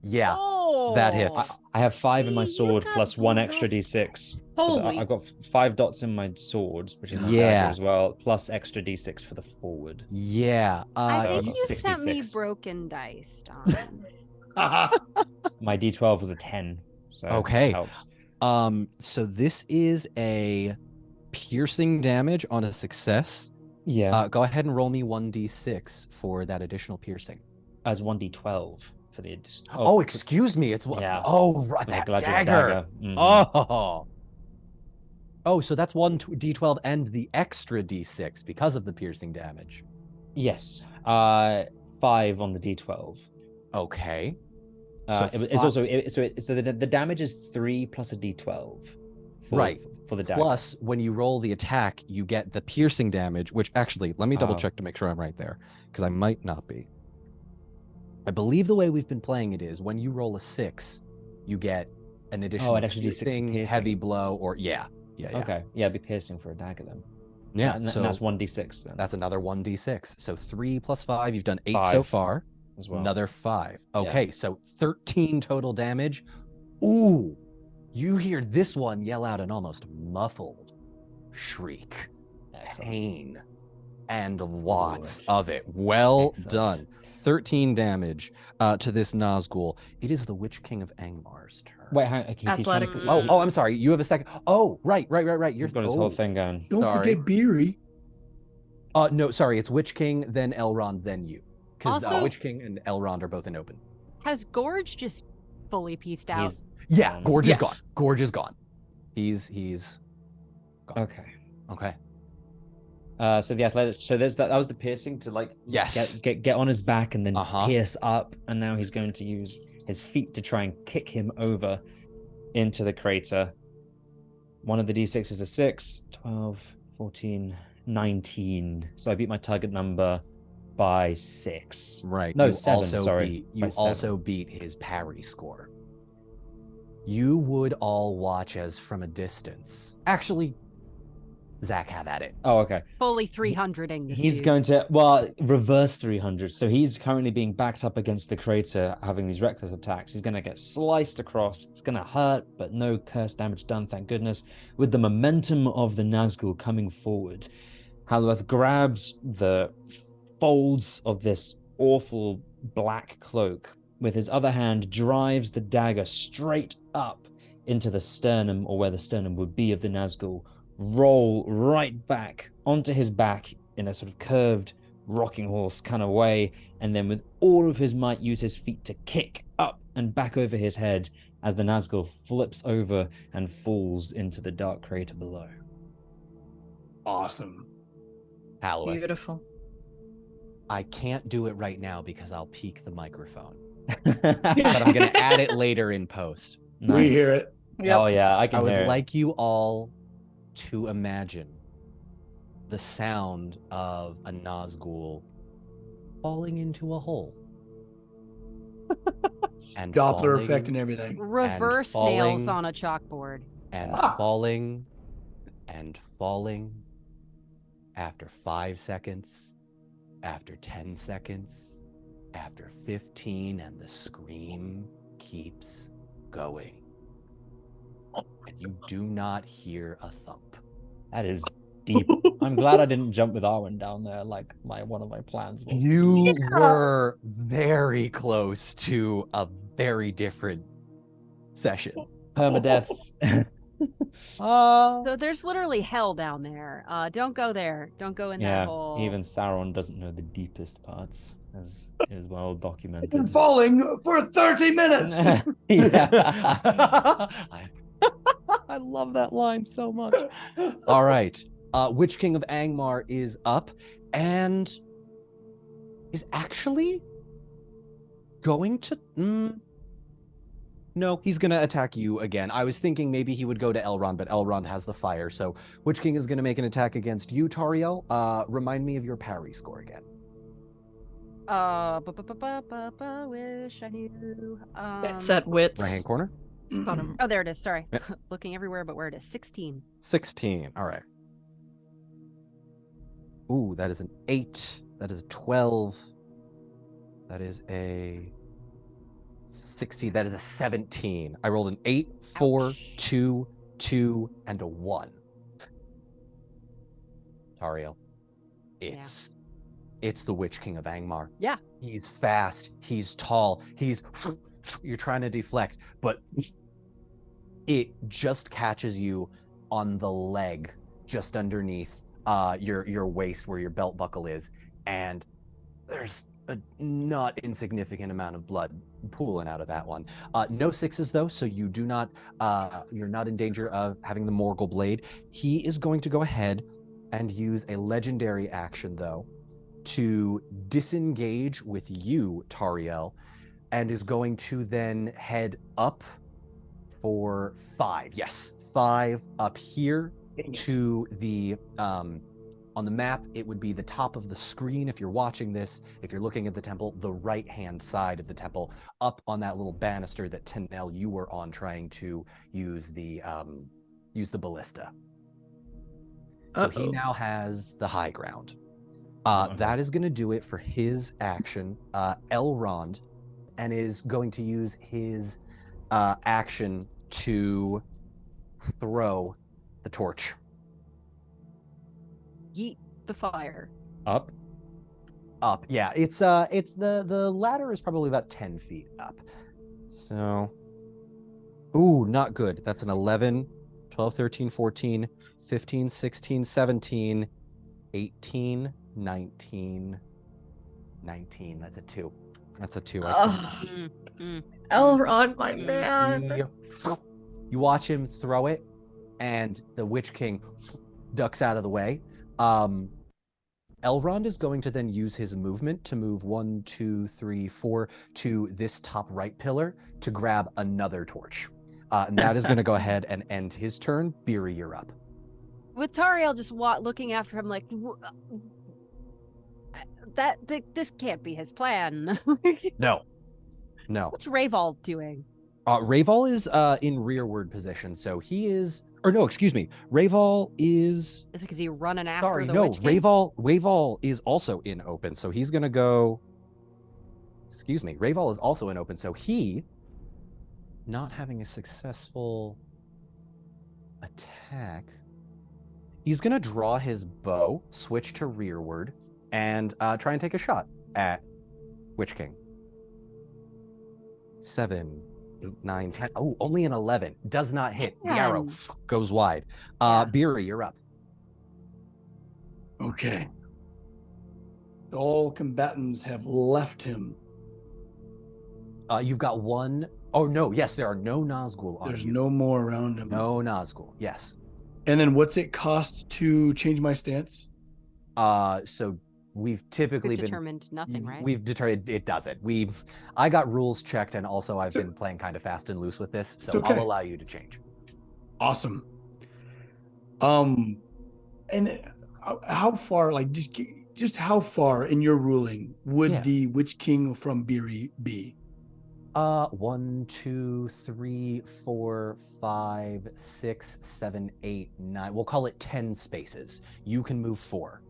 Yeah. Oh. That hits. I have 5 in my You sword got plus 1 extra blessed. d6. Holy. I've got 5 dots in my sword, which is my Yeah. dagger as well, plus extra d6 for the forward. Yeah. I think I've got you sent me 66. broken dice, Don. My d12 was a 10, so Okay. that helps. So this is a piercing damage on a success. Yeah, Go ahead and roll me 1d6 for that additional piercing. as 1d12 for the. Oh, excuse me. It's Yeah. Oh, right, Yeah, that Galadriel's dagger. Mhm. Oh, so that's 1d12 and the extra d6 because of the piercing damage. Yes. 5 on the d12. Okay. It's also so the damage is 3 plus a d12. For the dagger. Plus, when you roll the attack, you get the piercing damage, which actually, let me double check to make sure I'm right there, because I might not be. I believe the way we've been playing it is when you roll a 6, you get an additional an extra D6 piercing, heavy blow, or yeah. Okay, yeah, it'd be piercing for a dagger then. Yeah, and so that's 1d6 then. That's another 1d6. So 3 plus 5, you've done 8 so 5 far. as well. Another 5. Okay, so 13 total damage. Ooh, you hear this one yell out an almost muffled shriek. Excellent. Pain. And lots Good. of it. Well Excellent. done. 13 damage to this Nazgul. It is the Witch King of Angmar's turn. Wait, hang on. He's trying Athletics. to, Oh, I'm sorry. You have a second. Oh, right. You're You've got his whole thing going. Don't Sorry. forget Beery. No, sorry. It's Witch King, then Elrond, then you. Because Also- Witch King and Elrond are both in open. Has Gorge just fully pieced out? He's Yeah, Gorge is Yes. gone. Gorge is gone. He's gone. okay. Okay. So the athletics. So there's that was the piercing to like Yes. get on his back and then Uh-huh. pierce up, and now he's going to use his feet to try and kick him over into the crater. One of the d6 is a 6, 12, 14, 19. So I beat my target number by 6. Right. No, you 7, also sorry, Beat, you by 7. also beat his parry score. You would all watch as from a distance. Actually, Zach, have at it. Oh, okay. Fully 300ing this He's dude. going to, well, reverse 300. So he's currently being backed up against the crater, having these reckless attacks. He's going to get sliced across. It's going to hurt, but no curse damage done, thank goodness. With the momentum of the Nazgul coming forward, Halworth grabs the folds of this awful black cloak. With his other hand, drives the dagger straight up into the sternum, or where the sternum would be, of the Nazgul, roll right back onto his back in a sort of curved rocking horse kind of way, and then with all of his might use his feet to kick up and back over his head as the Nazgul flips over and falls into the dark crater below. Awesome. Halworth, Beautiful. I can't do it right now because I'll peak the microphone. But I'm going to add it later in post. We hear it. Yep. Oh yeah, I can I would hear it. like you all to imagine the sound of a Nazgul falling into a hole. And Doppler falling, effect and everything. Reverse falling- nails on a chalkboard. and Ah. falling and falling after 5 seconds, after 10 seconds, after 15, and the scream keeps going. And you do not hear a thump. That is deep. I'm glad I didn't jump with Arwen down there like one of my plans was. You were very close to a very different session. Permadeaths. So there's literally hell down there. Don't go there. Don't go in that Yeah, hole. even Sauron doesn't know the deepest parts, as is well Been documented. falling for 30 minutes. Yeah. I love that line so much. All right. Witch King of Angmar is up and is actually going to... No, he's going to attack you again. I was thinking maybe he would go to Elrond, but Elrond has the fire. So Witch King is going to make an attack against you, Tariel. Remind me of your parry score again. Wish I knew. It's at wits. Right-hand corner. Bottom. Oh, there it is. Sorry. Yeah. Looking everywhere but where it is. 16. 16. All right. Ooh, that is an 8. That is a 12. That is a 16. That is a 17. I rolled an 8, 4, Ouch. 2, 2, and a 1. Tariel, it's the Witch King of Angmar. Yeah. He's fast. He's tall. You're trying to deflect, but it just catches you on the leg, just underneath your waist where your belt buckle is, and there's a not insignificant amount of blood pooling out of that one. No 6s though, so you do not you're not in danger of having the Morgul blade. He is going to go ahead and use a legendary action though to disengage with you, Tariel, and is going to then head up for 5. Yes, 5 up here to the on the map. It would be the top of the screen if you're watching this. If you're looking at the temple, the right-hand side of the temple, up on that little banister that Tenel, you were on, trying to use the ballista. So he now has the high ground. That is going to do it for his action. Elrond, and is going to use his action to throw the torch. Yeet the fire. Up. Up, yeah. It's the ladder is probably about 10 feet up. So, ooh, not good. That's an 11, 12, 13, 14, 15, 16, 17, 18, 19, 19. That's a 2. That's a 2. Elrond, my man. You watch him throw it, and the Witch King ducks out of the way. Elrond is going to then use his movement to move 1, 2, 3, 4 to this top right pillar to grab another torch. And that is going to go ahead and end his turn. Beery, you're up. With Tariel just looking after him like, this can't be his plan. No. What's Rayval doing? Rayval is in rearward position, so he is Or no, excuse me. Rayval is... Is it because he's running after Sorry, the no. Witch King? Rayval is also in open, so he's going to go... Excuse me. Rayval is also in open, so he, not having a successful attack, he's going to draw his bow, switch to rearward, and try and take a shot at Witch King. 7, 8, 9, 10. Oh, only an 11. Does not hit. The arrow goes wide. Yeah. Beery, you're up. Okay. All combatants have left him. You've got one. Oh, no. Yes, there are no Nazgul on There's you. no more around him. No Nazgul. Yes. And then what's it cost to change my stance? So we've typically We've been... determined nothing, right? We've determined it doesn't. I got rules checked, and also I've been playing kind of fast and loose with this, so okay. I'll allow you to change. Awesome. And how far, like, just how far in your ruling would the Witch King from Beery be? 1, 2, 3, 4, 5, 6, 7, 8, 9. We'll call it 10 spaces. You can move 4.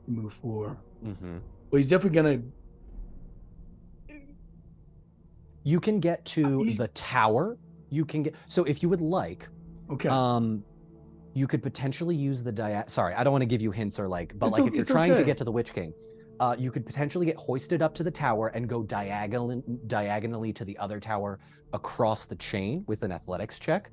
Move 4. Mm-hmm. Well, he's definitely gonna... You can get to the tower. You can get... So if you would like... Okay. You could potentially use the Sorry, I don't want to give you hints or like... But It's like if you're trying to okay. get to the Witch King, you could potentially get hoisted up to the tower and go diagonally to the other tower across the chain with an athletics check.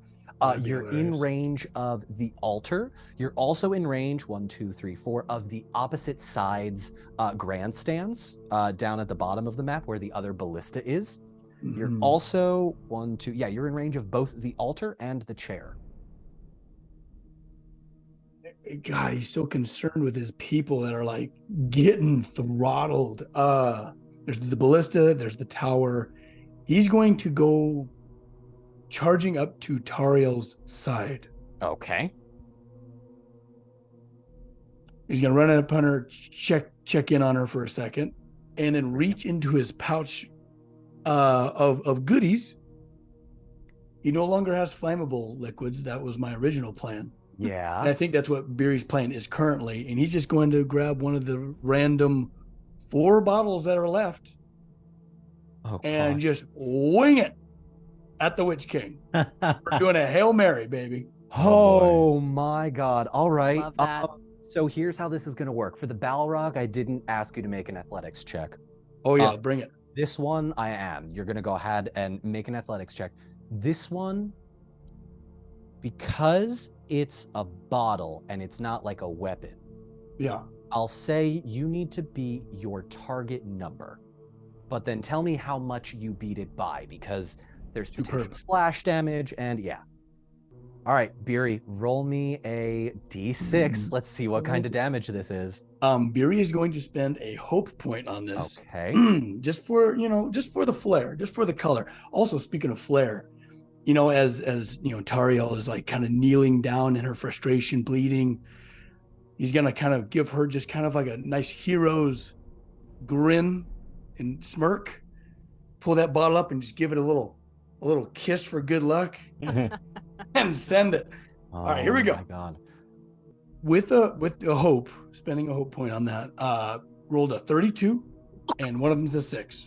You're in range of the altar. You're also in range, 1, 2, 3, 4, of the opposite sides grandstands down at the bottom of the map where the other ballista is. Mm-hmm. You're also 1, 2, yeah, you're in range of both the altar and the chair. God, he's so concerned with his people that are like getting throttled. There's the ballista, there's the tower. He's going to go charging up to Tariel's side. Okay. He's gonna run up on her, check in on her for a second, and then reach into his pouch of goodies. He no longer has flammable liquids. That was my original plan. Yeah. And I think that's what Beery's plan is currently. And he's just going to grab one of the random 4 bottles that are left and just wing it at the Witch King. We're doing a Hail Mary, baby. Oh my God. All right. Love that. So here's how this is going to work. For the Balrog, I didn't ask you to make an athletics check. Oh, yeah. Bring it. This one, I am. You're going to go ahead and make an athletics check. This one, because it's a bottle and it's not like a weapon. Yeah. I'll say you need to beat your target number, but then tell me how much you beat it by, because there's potential splash damage and yeah. All right, Beery, roll me a d6. Let's see what kind of damage this is. Beery is going to spend a hope point on this. Okay. Just for, just for the flair, just for the color. Also, speaking of flair, as Tariel is like kind of kneeling down in her frustration, bleeding, he's gonna kind of give her just kind of like a nice hero's grin and smirk, pull that bottle up and just give it a little kiss for good luck and send it. All right, here we go. Oh my God. With a hope, spending a hope point on that, rolled a 32 and one of them's a 6.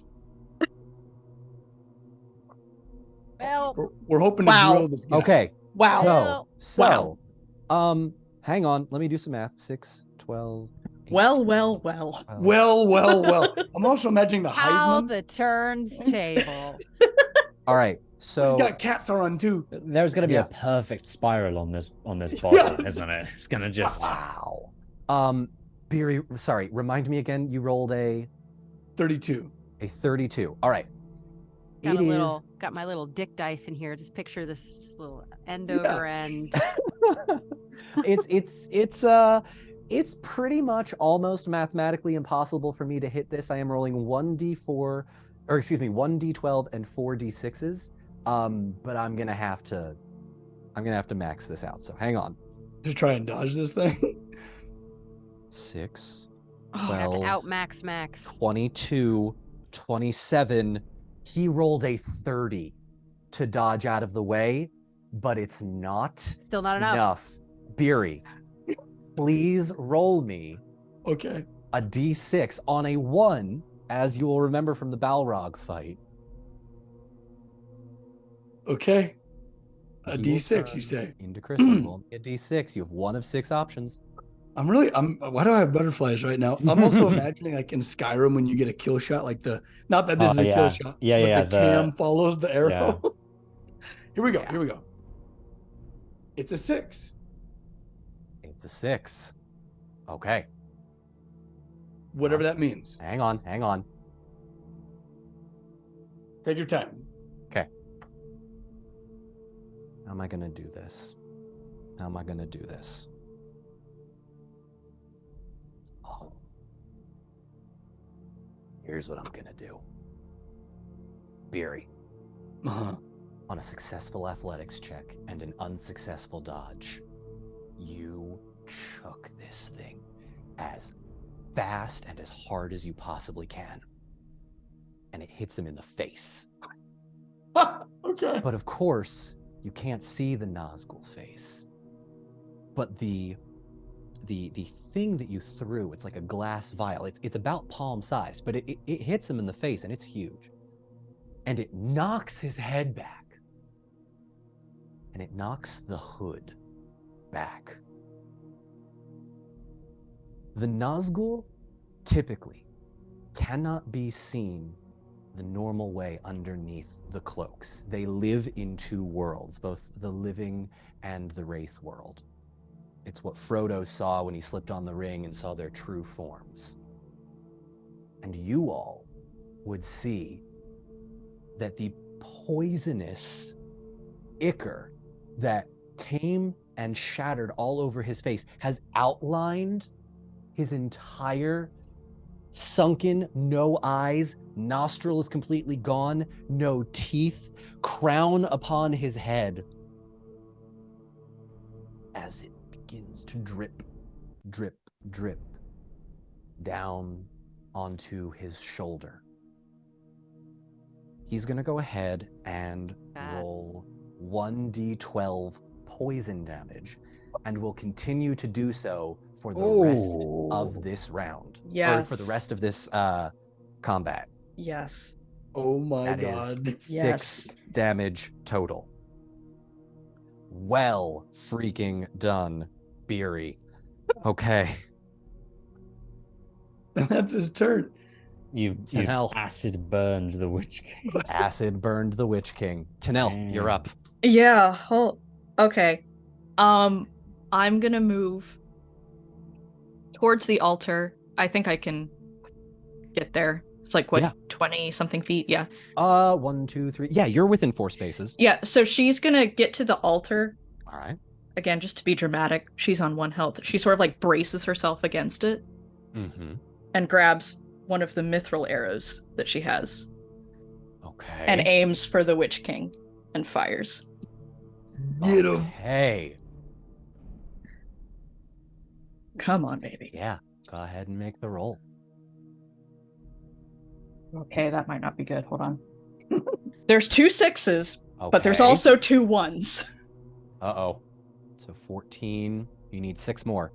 Well, We're hoping to drill this guy. Okay. Wow. So, hang on. Let me do some math. 6, 12. 8, Well. 12. Well. I'm also imagining the how Heisman. the turns table. All right. So He's got cats on too. There's going to be a perfect spiral on this bottle, isn't it? It's going to just... Wow. Beery, sorry, remind me again, you rolled a 32. A 32. All right. Got my little dick dice in here. Just picture this little end over end. It's pretty much almost mathematically impossible for me to hit this. I am rolling 1d12 and 4d6s. But I'm gonna have to max this out. So hang on. To try and dodge this thing. 6, Oh, 12, out max. 22, 27. He rolled a 30 to dodge out of the way. but it's not Still not enough. Beery, please roll me Okay. a d6 on a 1, as you will remember from the Balrog fight. Okay. A He will D6, you turn say? into crystal. Roll me a d6. You have 1 of 6 options. Why do I have butterflies right now? I'm also imagining like in Skyrim when you get a kill shot, like not that this is a kill shot, but the cam follows the arrow. Yeah. Here we go. Yeah. Here we go. It's a 6. It's a 6. Okay. Whatever that means. Hang on. Take your time. Okay. How am I going to do this? Oh. Here's what I'm going to do. Beery, Uh-huh. on a successful athletics check and an unsuccessful dodge, you chuck this thing as fast and as hard as you possibly can. And it hits him in the face. Okay. But of course, you can't see the Nazgul face. But the thing that you threw, it's like a glass vial. It's about palm size, but it hits him in the face, and it's huge. And it knocks his head back. And it knocks the hood back. The Nazgul typically cannot be seen the normal way underneath the cloaks. They live in 2 worlds, both the living and the Wraith world. It's what Frodo saw when he slipped on the ring and saw their true forms. And you all would see that the poisonous ichor that came and shattered all over his face has outlined his entire sunken, no eyes, nostril is completely gone, no teeth, crown upon his head, as it begins to drip, drip, drip down onto his shoulder. He's going to go ahead and roll 1d12 poison damage, and will continue to do so for the rest of this round. Yes. Or for the rest of this combat. Yes. Oh my That God. is 6 damage total. Well freaking done, Beery. Okay. And that's his turn. You've Tanel. acid burned the Witch King. Acid burned the Witch King. Tanel, you're up. Yeah. Okay. I'm gonna move towards the altar. I think I can get there. It's like, what, 20 something feet? Yeah. 1, 2, 3. Yeah, you're within 4 spaces. Yeah, so she's gonna get to the altar. All right. Again, just to be dramatic, she's on 1 health. She sort of like braces herself against it. Mm-hmm. And grabs one of the mithril arrows that she has. Okay. And aims for the Witch King and fires. Get him. Okay. Come on, baby. Yeah, go ahead and make the roll. Okay, that might not be good. Hold on. There's 2 6s, Okay. but there's also 2 1s. Uh-oh. So 14. You need 6 more.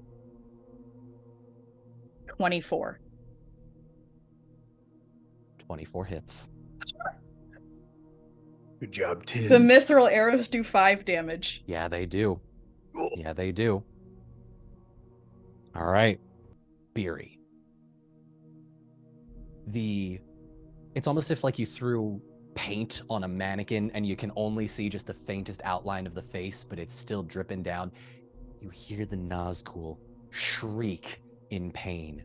24. 24 hits. Good job, Tim. The mithril arrows do 5 damage. Yeah, they do. Yeah, they do. All right. Beery. It's almost if like you threw paint on a mannequin and you can only see just the faintest outline of the face, but it's still dripping down. You hear the Nazgul shriek in pain.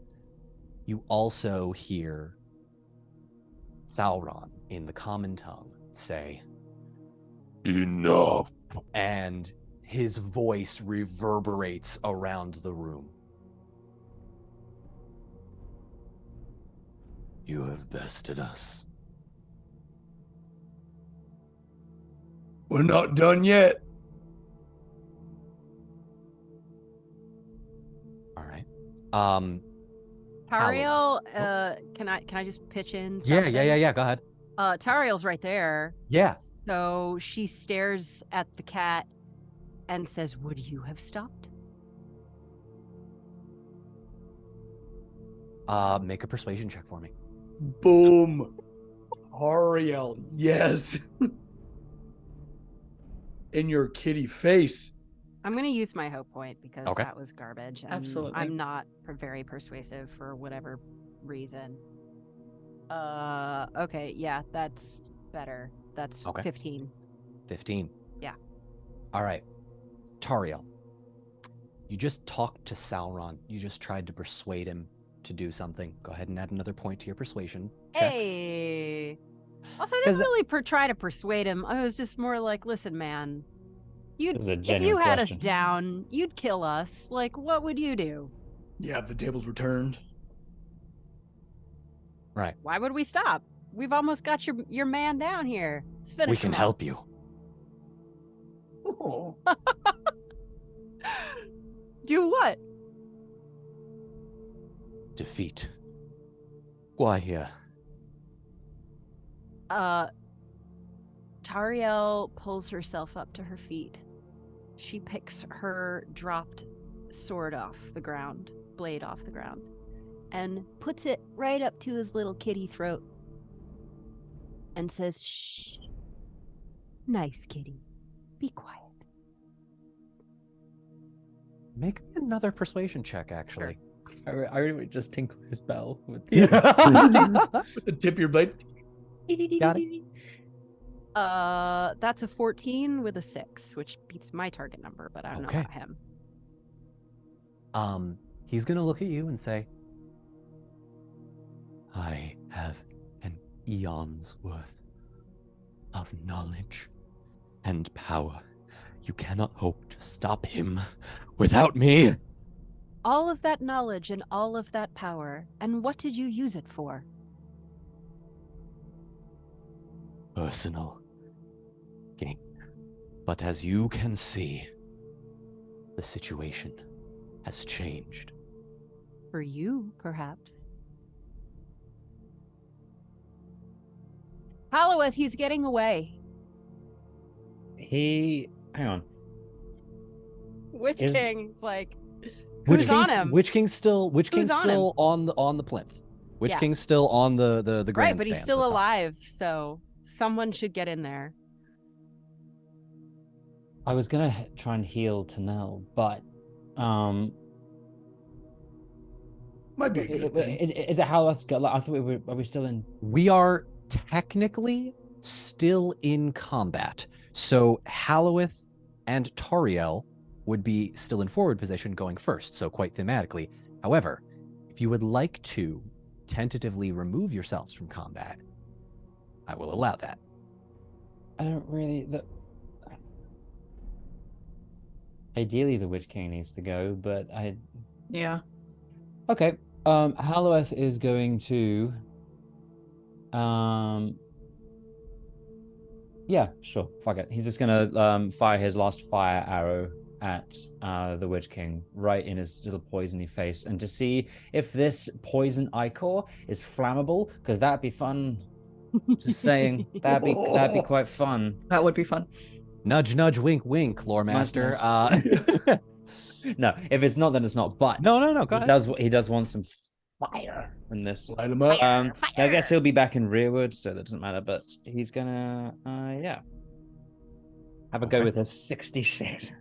You also hear Sauron in the common tongue say, "Enough." And his voice reverberates around the room. You have bested us. We're not done yet. All right. Tariel, can I just pitch in Yeah, something? yeah. Go ahead. Tariel's right there. Yeah. So she stares at the cat and says, "Would you have stopped?" Make a persuasion check for me. Boom. Ariel, yes. In your kitty face. I'm going to use my hope point because Okay. that was garbage. And Absolutely. I'm not very persuasive for whatever reason. Okay, yeah, that's better. That's Okay. 15. 15. Yeah. All right. Tariel, you just talked to Sauron. You just tried to persuade him to do something. Go ahead and add another point to your persuasion checks. Hey. Also, I didn't really try to persuade him. I was just more like, listen, man, It was a if genuine you had question. us down, you'd kill us. Like, what would you do? Yeah, if the tables were turned. Right. Why would we stop? We've almost got your man down here. Let's finish We can him off. help you. Oh. Do what? Defeat. Why here? Tariel pulls herself up to her feet. She picks her dropped sword off the ground, blade off the ground, and puts it right up to his little kitty throat and says, "Shh. Nice kitty. Be quiet." Make me another persuasion check, actually. I really just tinkle his bell with With the tip of your blade. Got it. That's a 14 with a 6, which beats my target number, but I don't know Okay. about him. He's gonna look at you and say, I have an eon's worth of knowledge and power. You cannot hope to stop him without me. All of that knowledge and all of that power, and what did you use it for? Personal gain. But as you can see, the situation has changed. For you, perhaps. Halloweth, he's getting away. Hang on. Witch Is- King's like, Witch who's on King's- him? Witch King's still Who's on him? on the plinth. Witch Yeah. King's still on the grandstand. Right, but he's still at the top. alive, so someone should get in there. I was gonna try and heal Tanel, but Might be a good thing. is it how let's go? Like, I thought are we still in? We are technically still in combat. So Halloweth and Tariel would be still in forward position going first, so quite thematically. However, if you would like to tentatively remove yourselves from combat, I will allow that. I don't really. Ideally, the Witch King needs to go, but Yeah. Okay. Halloweth is going to. Yeah, sure. Fuck it. He's just gonna fire his last fire arrow at the Witch King right in his little poisony face, and to see if this poison ichor is flammable, because that'd be fun. Just saying, that'd be quite fun. That would be fun. Nudge, nudge, wink, wink, lore Nice, master. nice. No, if it's not, then it's not. But No, go ahead. He does want some fire in this. Light him up. I guess he'll be back in rearward, so that doesn't matter. But he's gonna, yeah, have a go Okay. with a 66.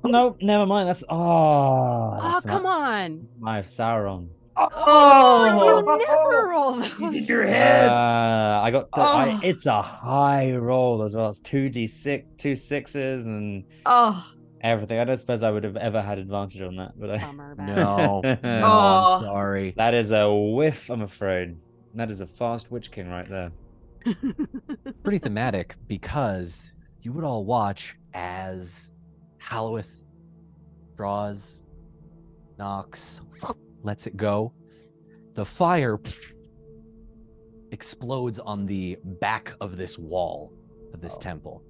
No, never mind. That's Come on. my Sauron. You never roll those. In your head. I got. Oh. It's a high roll as well. It's 2d6, 2 6s, and Oh. everything. I don't suppose I would have ever had advantage on that, but I. Bummer, man. No, no, Oh. I'm sorry. That is a whiff, I'm afraid. That is a fast Witch King right there. Pretty thematic because you would all watch as Halloweth draws, knocks, lets it go. The fire explodes on the back of this wall of this temple.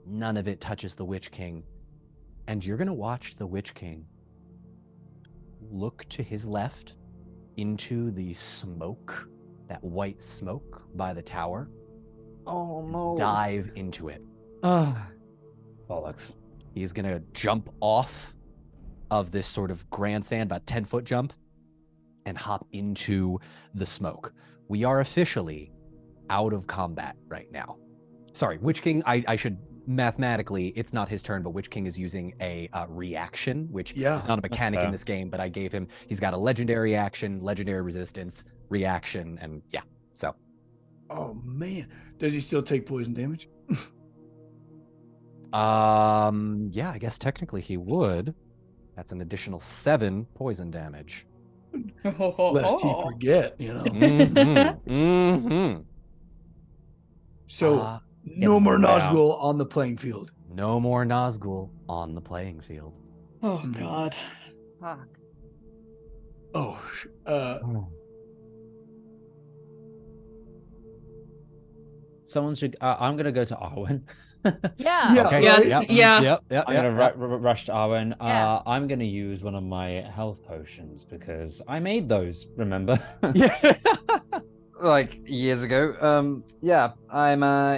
None of it touches the Witch King. And you're going to watch the Witch King look to his left into the smoke that white smoke by the tower, Oh no. dive into it. Bollocks. He's going to jump off of this sort of grandstand, about 10-foot jump, and hop into the smoke. We are officially out of combat right now. Sorry, Witch King, I should, mathematically, it's not his turn, but Witch King is using a reaction, which is not a mechanic in this game, but I gave him, he's got a legendary action, legendary resistance, reaction, and yeah, so. Oh, man. Does he still take poison damage? Yeah, I guess technically he would. That's an additional 7 poison damage. Lest he forget, you know. Mm-hmm. Mm-hmm. So, no more Nazgul on the playing field. No more Nazgul on the playing field. Oh, God. Fuck. Oh, Someone should. I'm gonna go to Arwen. Yeah. Okay. Yeah. Yep. I'm gonna rush to Arwen. Yeah. I'm gonna use one of my health potions because I made those. Remember? Yeah. Like years ago. Yeah.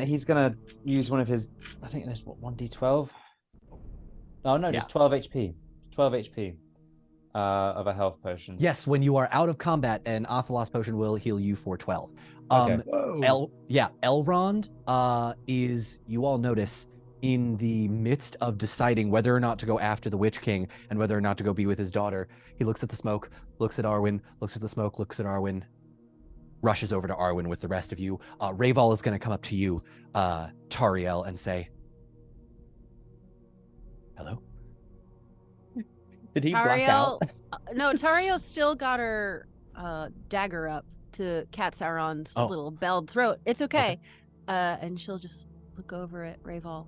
He's gonna use one of his. I think there's what 1d12. Oh no, just 12 HP. 12 HP. Of a health potion. Yes, when you are out of combat, an Athelos potion will heal you for 12. Okay. Elrond is, you all notice, in the midst of deciding whether or not to go after the Witch King and whether or not to go be with his daughter. He looks at the smoke, looks at Arwen, looks at the smoke, looks at Arwen, rushes over to Arwen with the rest of you. Rayval is going to come up to you, Tariel, and say, hello? Did he black out? No, Tariel still got her dagger up to Cat Sauron's little belled throat. It's okay. And she'll just look over at Rayval.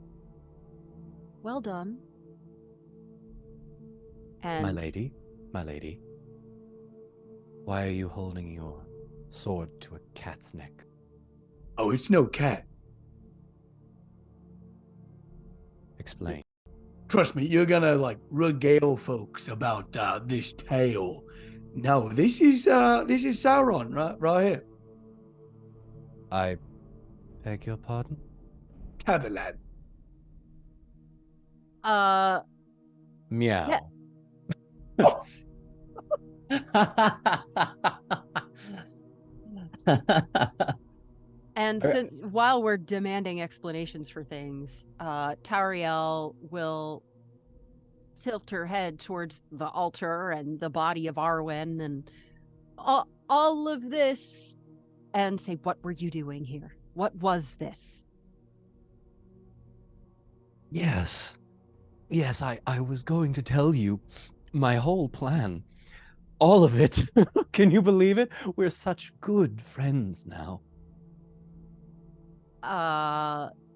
Well done. And my lady, why are you holding your sword to a cat's neck? Oh, it's no cat. Explain. Trust me, you're gonna like regale folks about this tale. No, this is Sauron, right here. I beg your pardon? Cavalad. Meow. And since while we're demanding explanations for things, Tariel will tilt her head towards the altar and the body of Arwen and all of this and say, what were you doing here? What was this? Yes, I was going to tell you my whole plan. All of it. Can you believe it? We're such good friends now.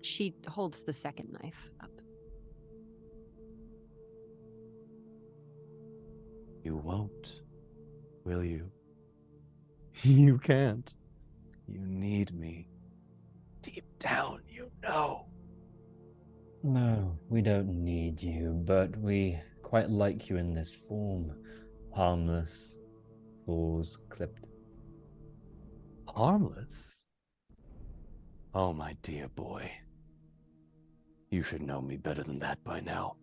She holds the second knife up. You won't, will you? You can't. You need me. Deep down, you know. No, we don't need you, but we quite like you in this form. Harmless, claws clipped. Harmless? Oh, my dear boy. You should know me better than that by now.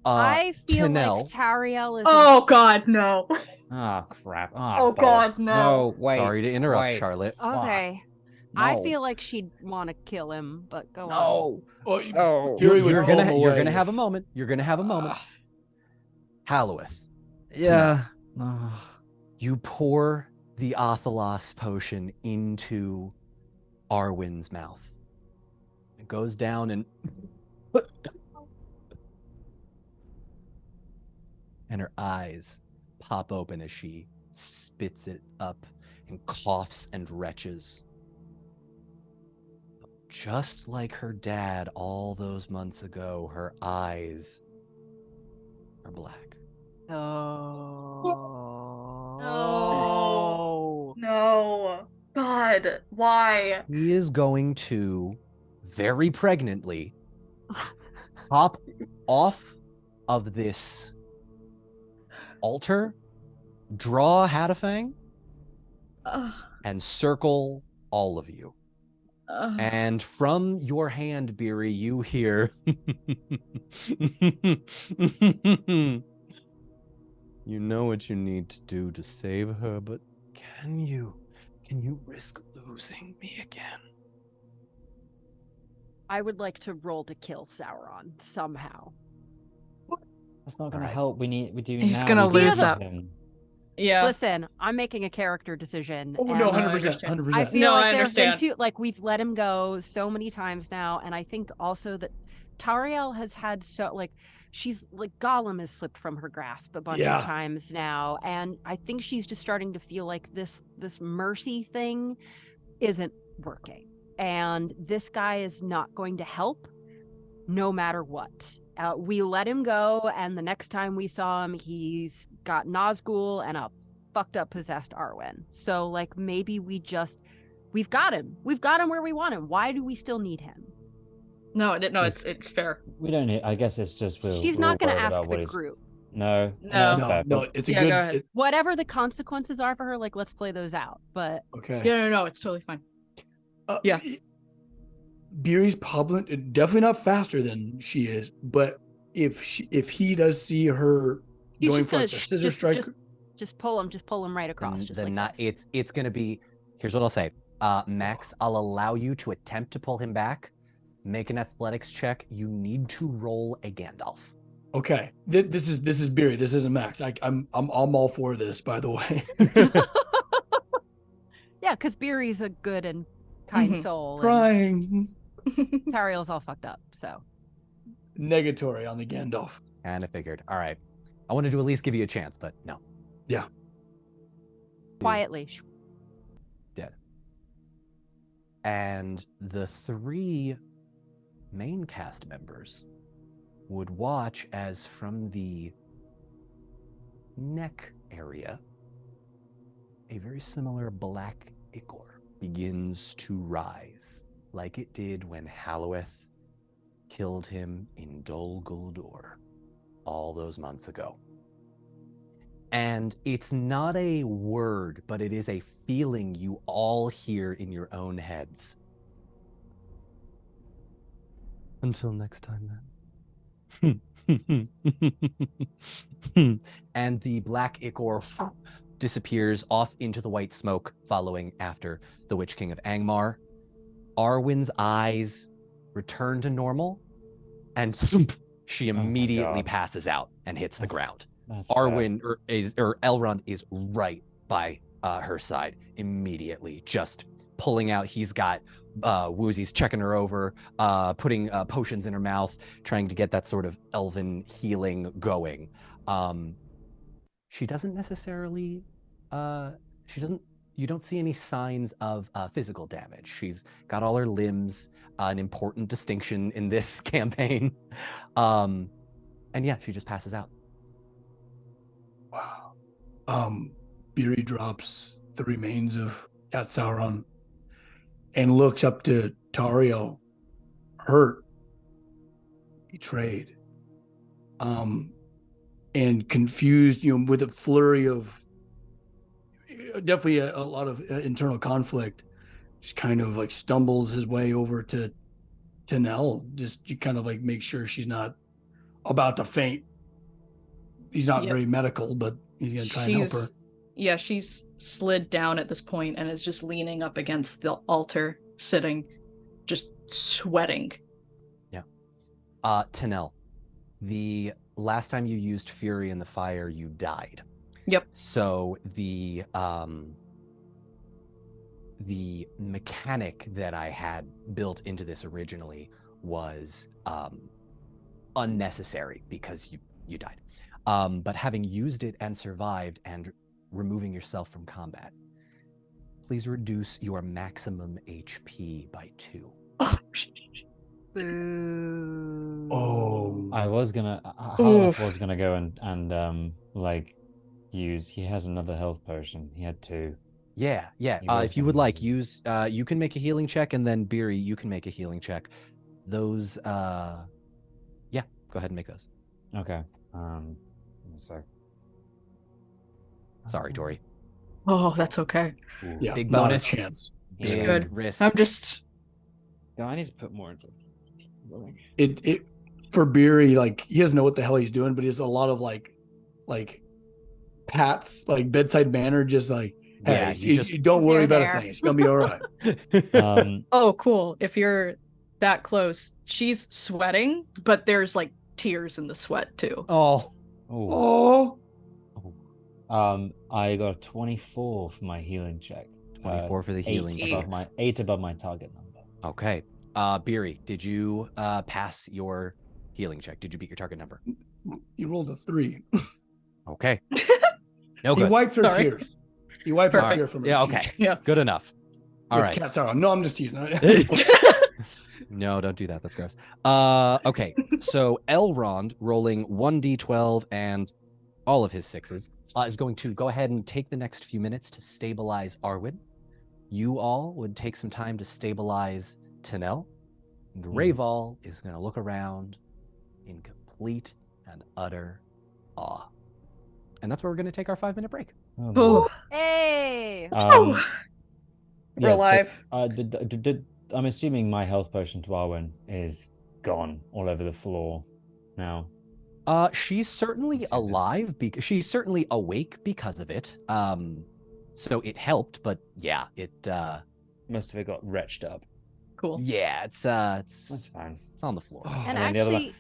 I feel Tanel. like Tariel is... Oh, God, no. Ah, crap. Oh, God, no. No, wait. Sorry to interrupt, wait. Charlotte. Okay. No. I feel like she'd want to kill him, but go on. No. Oh, You're gonna have a moment. You're gonna have a moment. Halloweth. Yeah. You pour the Athelos potion into Arwen's mouth. It goes down and her eyes pop open as she spits it up and coughs and retches. Just like her dad all those months ago, her eyes are black. Oh. No. God, why? He is going to very pregnantly hop off of this altar, draw Hadafang, and circle all of you. And from your hand, Beery, you hear you know what you need to do to save her, but can you risk losing me again? I would like to roll to kill Sauron somehow. That's not going Alright. to help. We do He's now. gonna we do lose need that. him. Yeah. Listen, I'm making a character decision. Oh, and no, I 100%. understand. 100%. I feel No, like I there's been understand. we've let him go so many times now, and I think also that Tariel has had she's like Gollum has slipped from her grasp a bunch Yeah. of times now, and I think she's just starting to feel like this mercy thing isn't working, and this guy is not going to help no matter what. We let him go, and the next time we saw him, he's got Nazgul and a fucked up possessed Arwen. So, like, maybe we've got him. We've got him where we want him. Why do we still need him? No, It's- it's fair. We don't need. I guess it's just She's not going to ask the group. No, No. that's No, fair. no, it's a Yeah, good. go ahead. Whatever the consequences are for her, like, let's play those out. But Okay. Yeah, no, it's totally fine. Yeah. Beery's probably definitely not faster than she is, but if he does see her he's going just for going like the scissor strike, just pull him right across. Just like this. It's going to be. Here's what I'll say. Max, I'll allow you to attempt to pull him back. Make an athletics check. You need to roll a Gandalf. okay. This is Beery. This isn't Max. I'm all for this. By the way. Yeah, because Beery's a good and kind Mhm. soul. Crying. And Tariel's all fucked up. So Negatory on the Gandalf. And I figured, all right, I wanted to at least give you a chance, but no. quietly. Dead. And the 3 main cast members would watch as from the neck area, a very similar black ichor begins to rise, like it did when Halloweth killed him in Dol Guldur all those months ago. And it's not a word, but it is a feeling you all hear in your own heads. Until next time, then. And the black ichor disappears off into the white smoke, following after the Witch King of Angmar. Arwen's eyes return to normal, and she immediately passes out and hits the ground. Arwen or Elrond is right by her side immediately, just pulling out. He's got Woozy's checking her over, putting potions in her mouth, trying to get that sort of elven healing going. She doesn't necessarily, you don't see any signs of physical damage. She's got all her limbs, an important distinction in this campaign. And yeah, she just passes out. Wow. Beery drops the remains of Cat Sauron and looks up to Tariel, hurt, betrayed, and confused, with a flurry of definitely a lot of internal conflict. Just kind of like stumbles his way over to Nell, just to kind of like make sure she's not about to faint. He's not very medical, but he's going to try and help her. Yeah, she's slid down at this point and is just leaning up against the altar, sitting, just sweating. Yeah. Tanel, the last time you used Fury in the Fire, you died. Yep. So the mechanic that I had built into this originally was unnecessary because you died. But having used it and survived and removing yourself from combat, please reduce your maximum HP by 2. Boo. Oh. I was gonna. Halef was gonna go and use. He has another health potion. He had 2. Yeah. If you would like, use. You can make a healing check, and then Beery, you can make a healing check. Those. Yeah. Go ahead and make those. Okay. So. Sorry, Tori. Oh, that's okay. Ooh. Yeah, Big not a bonus. chance. It's Big good. risk. I'm just Yeah, I need to put more into It for Beery, like he doesn't know what the hell he's doing, but he has a lot of like pats, like bedside manner, just like, hey, Yeah, you just don't worry They're about a there. thing. It's gonna be all right. oh cool. If you're that close, she's sweating, but there's like tears in the sweat too. oh, Oh. Oh, I got a 24 for my healing check. 24 for the healing eight above check. my 8 above my target number. Okay. Beery, did you pass your healing check? Did you beat your target number? you rolled a 3. Okay. No He good. wiped her Sorry. tears. He wiped a All tear right. from her Yeah, cheek. okay. Yeah. Good enough. All With right. cat sorrow. No, I'm just teasing. No, don't do that. That's gross. Okay. So Elrond rolling 1d12 and all of his 6s is going to go ahead and take the next few minutes to stabilize Arwen. You all would take some time to stabilize Tanel. And Rayval is going to look around in complete and utter awe. And that's where we're going to take our 5-minute break. Oh, Oh, boy. Hey. We're Yeah, alive. I'm assuming my health potion to Arwen is gone all over the floor now. She's certainly This is it. alive because she's certainly awake because of it. So it helped, but yeah, it Most of it got retched up. Cool. yeah, it's That's fine. it's on the floor. And then the other one- actually,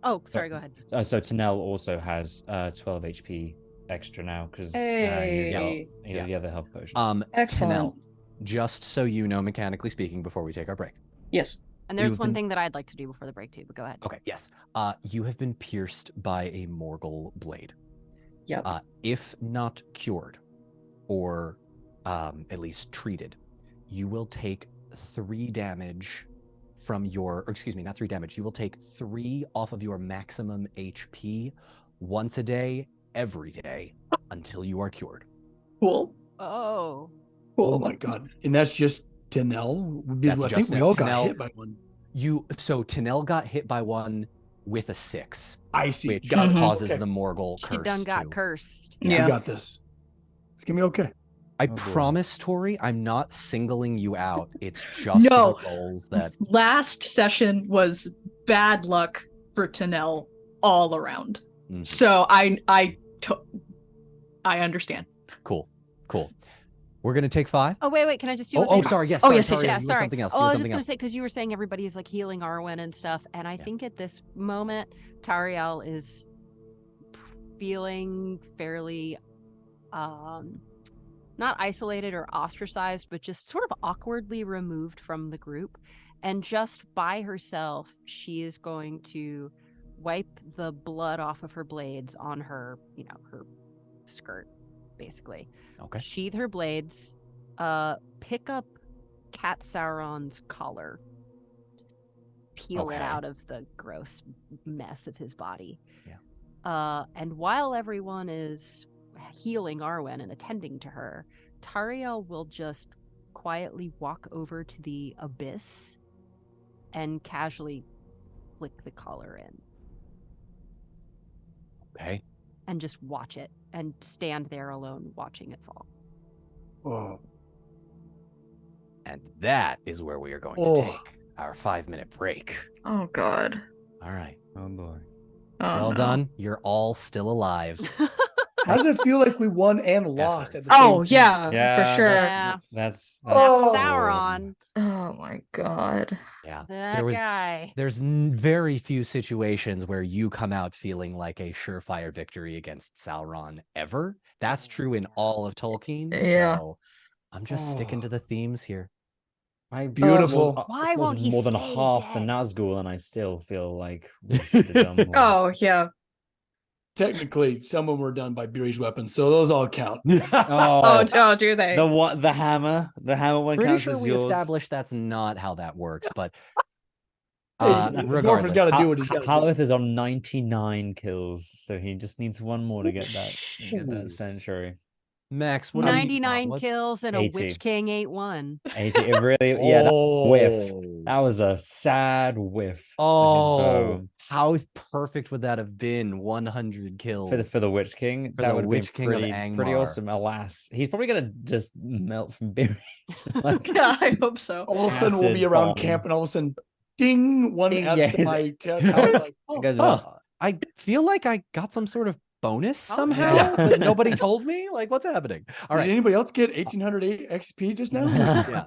oh, sorry, go ahead. So Tanel also has 12 HP extra now because Hey. you got the other health potion. Excellent. Tanel, just so you know, mechanically speaking, before we take our break. Yes. And there's You've one been- thing that I'd like to do before the break too, but go ahead. Okay, yes. You have been pierced by a Morgul blade. Yep. If not cured, or at least treated, you will take 3 damage from your, or excuse me, not 3 damage. You will take 3 off of your maximum HP once a day, every day, until you are cured. Cool. Oh. Cool. Oh my god! And that's just Tanel. Because That's I think just we all got Tanel. hit by one. So Tanel got hit by one with a 6, I see. which Got it. causes Okay. the Morgul She curse. done got too. cursed. We Yeah. got this. It's gonna be okay. I Oh, boy. promise, Tori, I'm not singling you out. It's just No. the rolls that. Last session was bad luck for Tanel all around. Mhm. So I understand. Cool. We're gonna take 5. Oh wait, can I just do Oh, one thing? sorry. Yes. Oh, sorry, yes, yes, sorry, yes. Yeah, you had sorry. something else. Oh, You I had was just something gonna else. say because you were saying everybody's like healing Arwen and stuff, and I Yeah. think at this moment Tariel is feeling fairly, not isolated or ostracized, but just sort of awkwardly removed from the group, and just by herself, she is going to wipe the blood off of her blades on her, her skirt, basically. Okay. Sheathe her blades, pick up Cat Sauron's collar, just peel it Okay. out of the gross mess of his body. Yeah. And while everyone is healing Arwen and attending to her, Tariel will just quietly walk over to the abyss and casually flick the collar in Okay. and just watch it and stand there alone watching it fall. Oh. And that is where we are going Oh. to take our 5-minute break. Oh God. All right. Oh boy. Oh, Well no. done. You're all still alive. How does it feel like we won and lost at the Oh same time? yeah, for sure. Yeah. That's Oh. Sauron, Oh my God. Yeah. that guy. There's very few situations where you come out feeling like a surefire victory against Sauron ever. That's true in all of Tolkien. Yeah. So I'm just sticking to the themes here. Beautiful. Why won't he more than stay half the dead? Nazgul, and I still feel like we should have done more. Oh yeah. Technically, some of them were done by Beery's weapons, so those all count. Oh, do they? The hammer one Pretty counts sure as we yours. established that's not how that works, but The dwarf has regardless. got to do what he's got to do. Halith is on 99 kills, so he just needs one more to get that Ooh. century. Max, what do you got? 99 kills and a 80. Witch King ate one. 80. It really, yeah, that whiff. Oh. That was a sad whiff. Oh, how perfect would that have been? 100 kills For the Witch King. For That the would have Witch been King of pretty Angmar. awesome. Alas, he's probably gonna just melt from berries. Like, Yeah, I hope so. All of a sudden, we'll be acid around bomb. camp, and all of a sudden, ding! One Ding, adds yeah, to he's- my tally. Like, it goes, Huh. well, I feel like I got some sort of bonus Oh, somehow, yeah. but nobody told me. Like, what's happening? All did right. anybody else get 1800 XP just now? Yeah.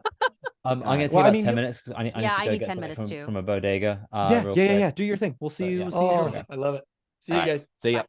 I'm All gonna right. take Well, I about mean, 10 you- minutes because I need Yeah, to I go need get 10 something minutes too. from a bodega. Yeah, real yeah, quick. yeah. Do your thing. We'll see But you. yeah. We'll see you. Oh, shortly. I love it. See All you right. guys. See ya.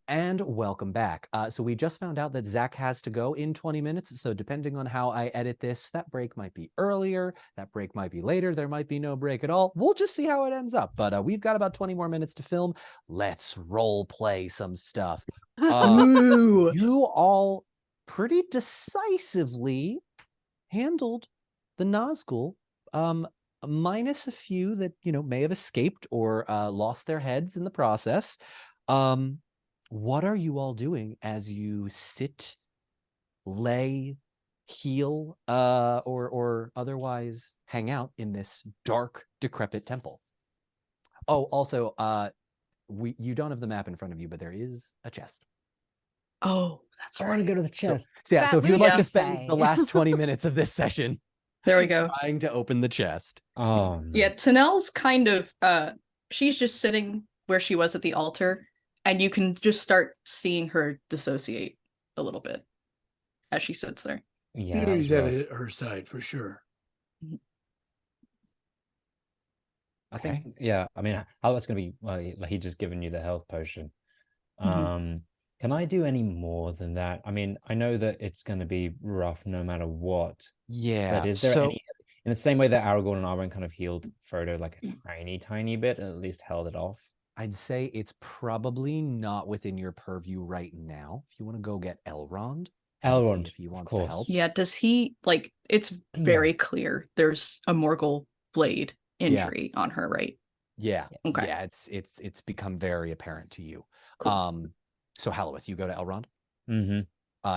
And welcome back. So we just found out that Zach has to go in 20 minutes. So depending on how I edit this, that break might be earlier, that break might be later, there might be no break at all. We'll just see how it ends up. But we've got about 20 more minutes to film. Let's role play some stuff. Ooh. You all pretty decisively handled the Nazgul, minus a few that, may have escaped or lost their heads in the process. What are you all doing as you sit, lay, heal, or otherwise hang out in this dark, decrepit temple? Oh, also, you don't have the map in front of you, but there is a chest. Oh, that's I right. want to go to the chest. So if you would like to spend say. the last 20 minutes of this session There we go. trying to open the chest. Oh, no. Yeah, Tanel's kind of she's just sitting where she was at the altar, and you can just start seeing her dissociate a little bit as she sits there. Yeah, that was He's at rough. her side for sure. I think, yeah, I mean, how that's going to be, well, he just given you the health potion. Can I do any more than that? I mean, I know that it's going to be rough no matter what. Yeah. But is there any, in the same way that Aragorn and Arwen kind of healed Frodo like a tiny bit, at least held it off? I'd say it's probably not within your purview right now. If you want to go get Elrond, see if he wants to help. Yeah, does he, like, it's very clear there's a Morgul blade injury on her, right? Yeah. Okay. Yeah, it's become very apparent to you. Cool. So Halloweth, you go to Elrond?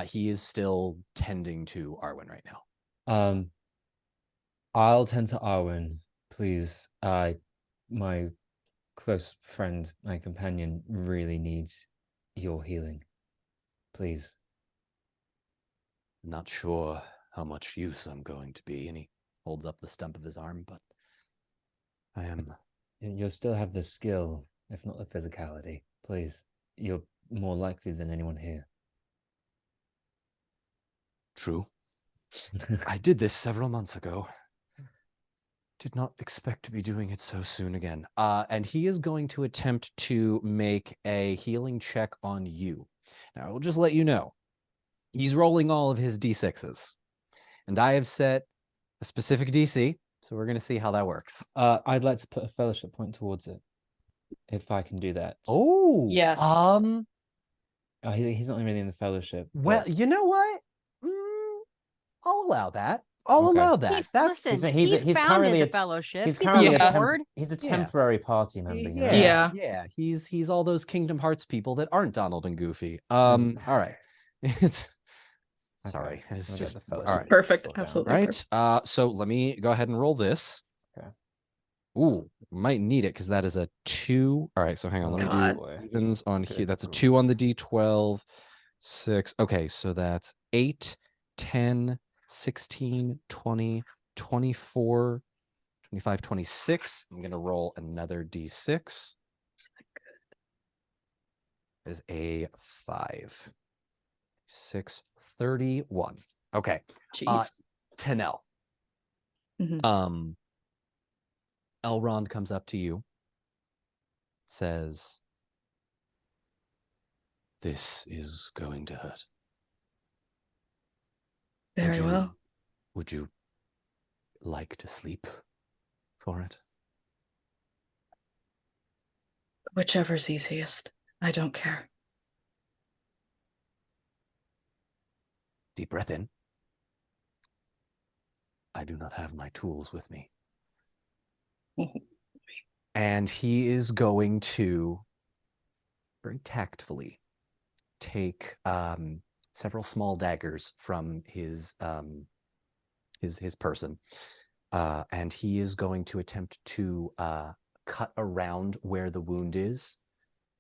He is still tending to Arwen right now. I'll tend to Arwen, please. My close friend, my companion, really needs your healing. Please. Not sure how much use I'm going to be. And he holds up the stump of his arm, but I am. You'll still have the skill, if not the physicality. Please. You're more likely than anyone here. True. I did this several months ago. Did not expect to be doing it so soon again. And he is going to attempt to make a healing check on you. Now, I will just let you know, he's rolling all of his D6s. And I have set a specific DC, so we're going to see how that works. I'd like to put a fellowship point towards it, if I can do that. Oh, yes. He's not really in the fellowship. Well, you know what? I'll allow that. I'll allow that. That's listen, he's founded currently the fellowship. He's He's currently on board. he's a temporary party member. You know? Yeah. He's all those Kingdom Hearts people that aren't Donald and Goofy. All right. Sorry, Okay. it's just all all right. Perfect. Absolutely. Right. So let me go ahead and roll this. Okay. Ooh, might need it because that is a 2. All right, so hang on. Let me do evens on here. That's a 2 on the D12. 6. Okay, so that's 8, 10, 16, 20, 24, 25, 26. I'm going to roll another D6. That is a 5. 6, 31. Okay. Jeez. Tanel. Elrond comes up to you, says, "This is going to hurt. Very well. Would you like to sleep for it?" Whichever's easiest. I don't care. Deep breath in. I do not have my tools with me. And he is going to very tactfully take several small daggers from his person, and he is going to attempt to cut around where the wound is,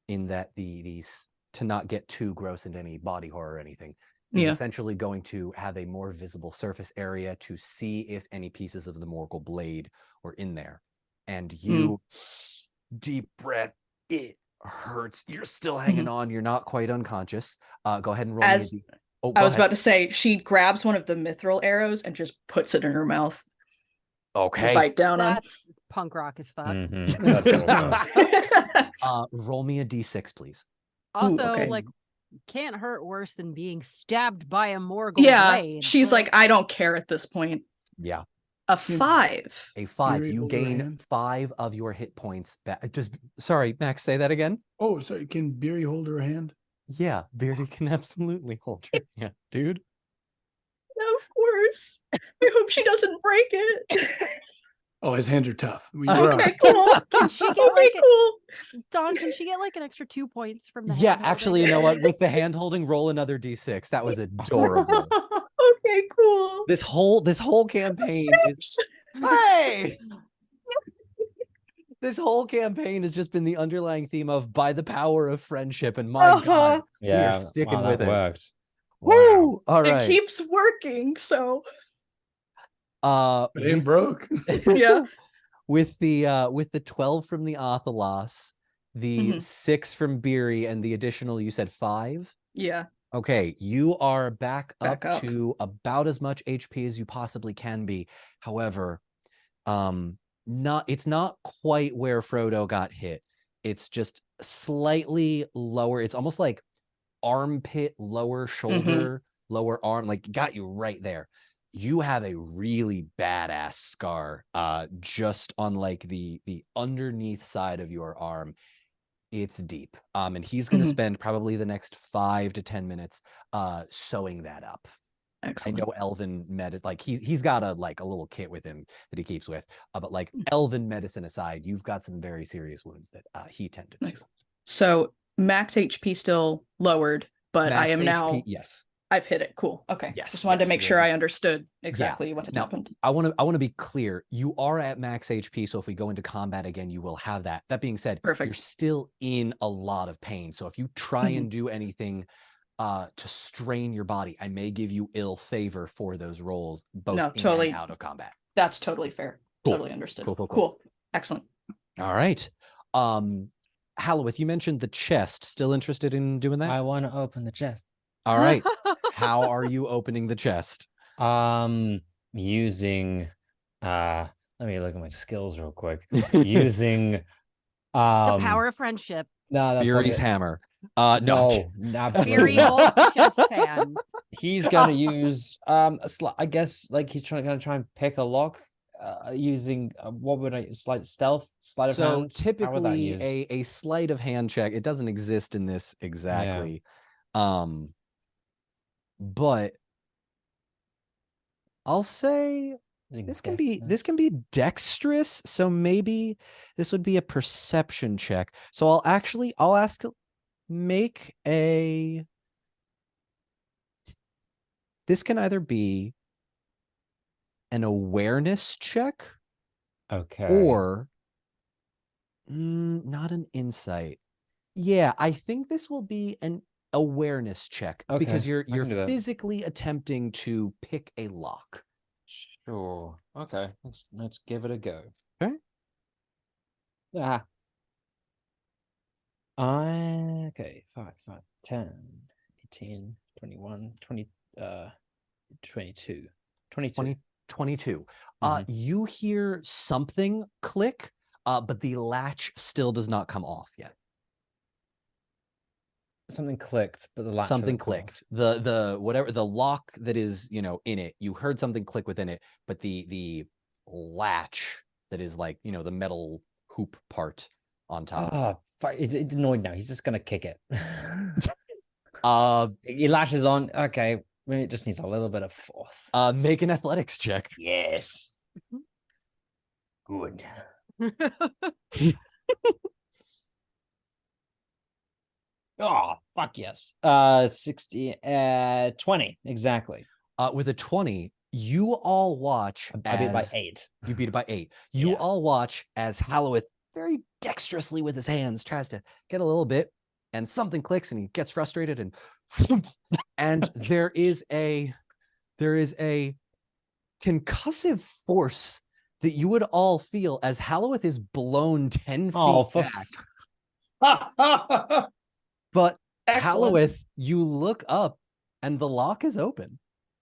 in that these to not get too gross into any body horror or anything. He's essentially going to have a more visible surface area to see if any pieces of the Morgul blade were in there. And you, deep breath, it hurts. You're still hanging on. You're not quite unconscious. Go ahead and roll me a I was about to say, she grabs one of the mithril arrows and just puts it in her mouth. Okay. Bite down on. That's punk rock as fuck. That's awesome. Roll me a D6, please. Also, okay. like, can't hurt worse than being stabbed by a Morgul Yeah, blade. she's like, I don't care at this point. Yeah. A 5. A 5. Fury You hold her gain hand? 5 of your hit points back. Just sorry, Max, say that again. Oh, sorry. Can Beery hold her hand? Yeah, Beardy can absolutely hold your hand, dude. Of course. I hope she doesn't break it. Oh, his hands are tough. We're all Okay, right. cool. Can she get Okay, like cool. Don? Can she get like an extra 2 points from the Yeah, hand actually, you know what? With the hand holding, roll another d6. That was adorable. Okay, cool. This whole campaign is 6. hey. This whole campaign has just been the underlying theme of by the power of friendship, and my God, we are Yeah, sticking wow, with that it. worked. Wow. Woo! All It right. keeps working, so But it ain't broke. yeah. with the 12 from the Athelos, the Mhm. 6 from Beery, and the additional, you said 5? Yeah. Okay, you are back Back up. to about as much HP as you possibly can be. However, it's not quite where Frodo got hit. It's just slightly lower. It's almost like armpit, lower shoulder, lower arm, like got you right there. You have a really badass scar just on like the underneath side of your arm. It's deep. And he's going to spend probably the next 5 to 10 minutes sewing that up. Excellent. I know Elven medicine, like he's got a little kit with him that he keeps with, but like Elven medicine aside, you've got some very serious wounds that he tended to. So max HP still lowered, but Max I am HP, now. yes. I've hit it. Cool. Okay. Yes. Just wanted to make yes, sure yeah. I understood exactly what had Now, happened. I want to be clear. You are at max HP, so if we go into combat again, you will have that. That being said, Perfect. you're still in a lot of pain. So if you try and do anything to strain your body, I may give you ill favor for those rolls, both No, in totally. and out of combat. That's totally fair. Cool. Totally understood. Cool. Excellent. All right. Hallowith, you mentioned the chest. Still interested in doing that? I want to open the chest. All right. How are you opening the chest? Using let me look at my skills real quick. Using the power of friendship. No, that's Beery's hammer. no, absolutely Beery not. holds the chest hand. He's gonna use I guess like he's gonna try and pick a lock using what would I sleight of hand? So How would that typically use? a sleight of hand check. It doesn't exist in this exactly. But I'll say this can be dexterous, so maybe this would be a perception check. So I'll ask make a this can either be an awareness check, okay, or not an insight. Yeah, I think this will be an awareness check because you're physically attempting to pick a lock. Sure. Okay. Let's give it a go. Okay. Okay. 5, 10, 18, 21, 20, 22. 22. 22. You hear something click, but the latch still does not come off yet. Something clicked, but the latch something clicked. The whatever the lock that is, in it, you heard something click within it, but the latch that is like, the metal hoop part on top. It's annoyed now. He's just gonna kick it. He latches on. Okay, maybe it just needs a little bit of force. Make an athletics check. Yes. Good. Oh, fuck yes. 60, 20, exactly. With a 20, you all watch I beat it by 8. You beat it by 8. You all watch as Hallowith very dexterously with his hands tries to get a little bit, and something clicks and he gets frustrated and there is a concussive force that you would all feel as Hallowith is blown 10 feet back. But Excellent. Hallowith, you look up and the lock is open.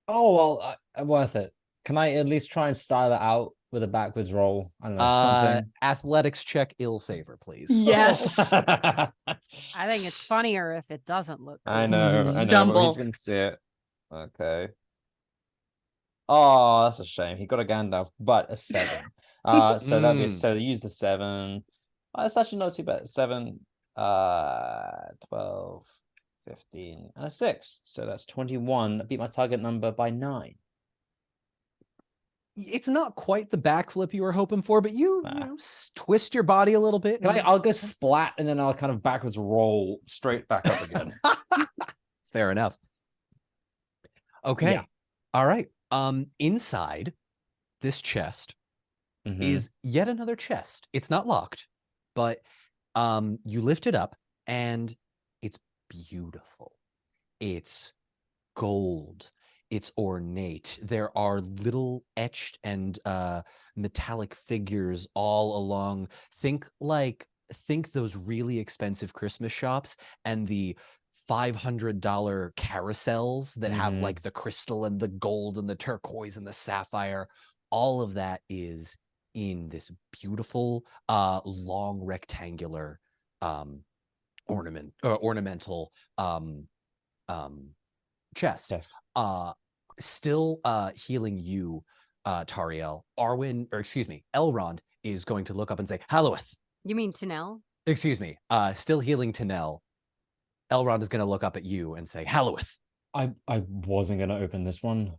Oh, well, worth it. Can I at least try and style it out with a backwards roll? I don't know, something. Athletics check, ill favor, please. Yes. I think it's funnier if it doesn't look cool. I know, but Stumble. he's gonna see it. Okay. Oh, that's a shame. He got a Gandalf, but a 7. So that'd be so they use the 7. Oh, it's actually not too bad. 7, 12, 15, and a 6. So that's 21. I beat my target number by 9. It's not quite the backflip you were hoping for, but you Ah. know, twist your body a little bit. I'll go splat and then I'll kind of backwards roll straight back up again. Fair enough. Okay. Yeah. All right. Inside this chest is yet another chest. It's not locked, but you lift it up and it's beautiful. It's gold. It's ornate. There are little etched and metallic figures all along. Think those really expensive Christmas shops and the $500 carousels that have like the crystal and the gold and the turquoise and the sapphire. All of that is in this beautiful long rectangular ornamental chest. Yes. Still healing you, Tariel. Elrond is going to look up and say, Halloweth. You mean Tanel? Excuse me. Still healing Tanel. Elrond is going to look up at you and say, Halloweth. I wasn't gonna open this one.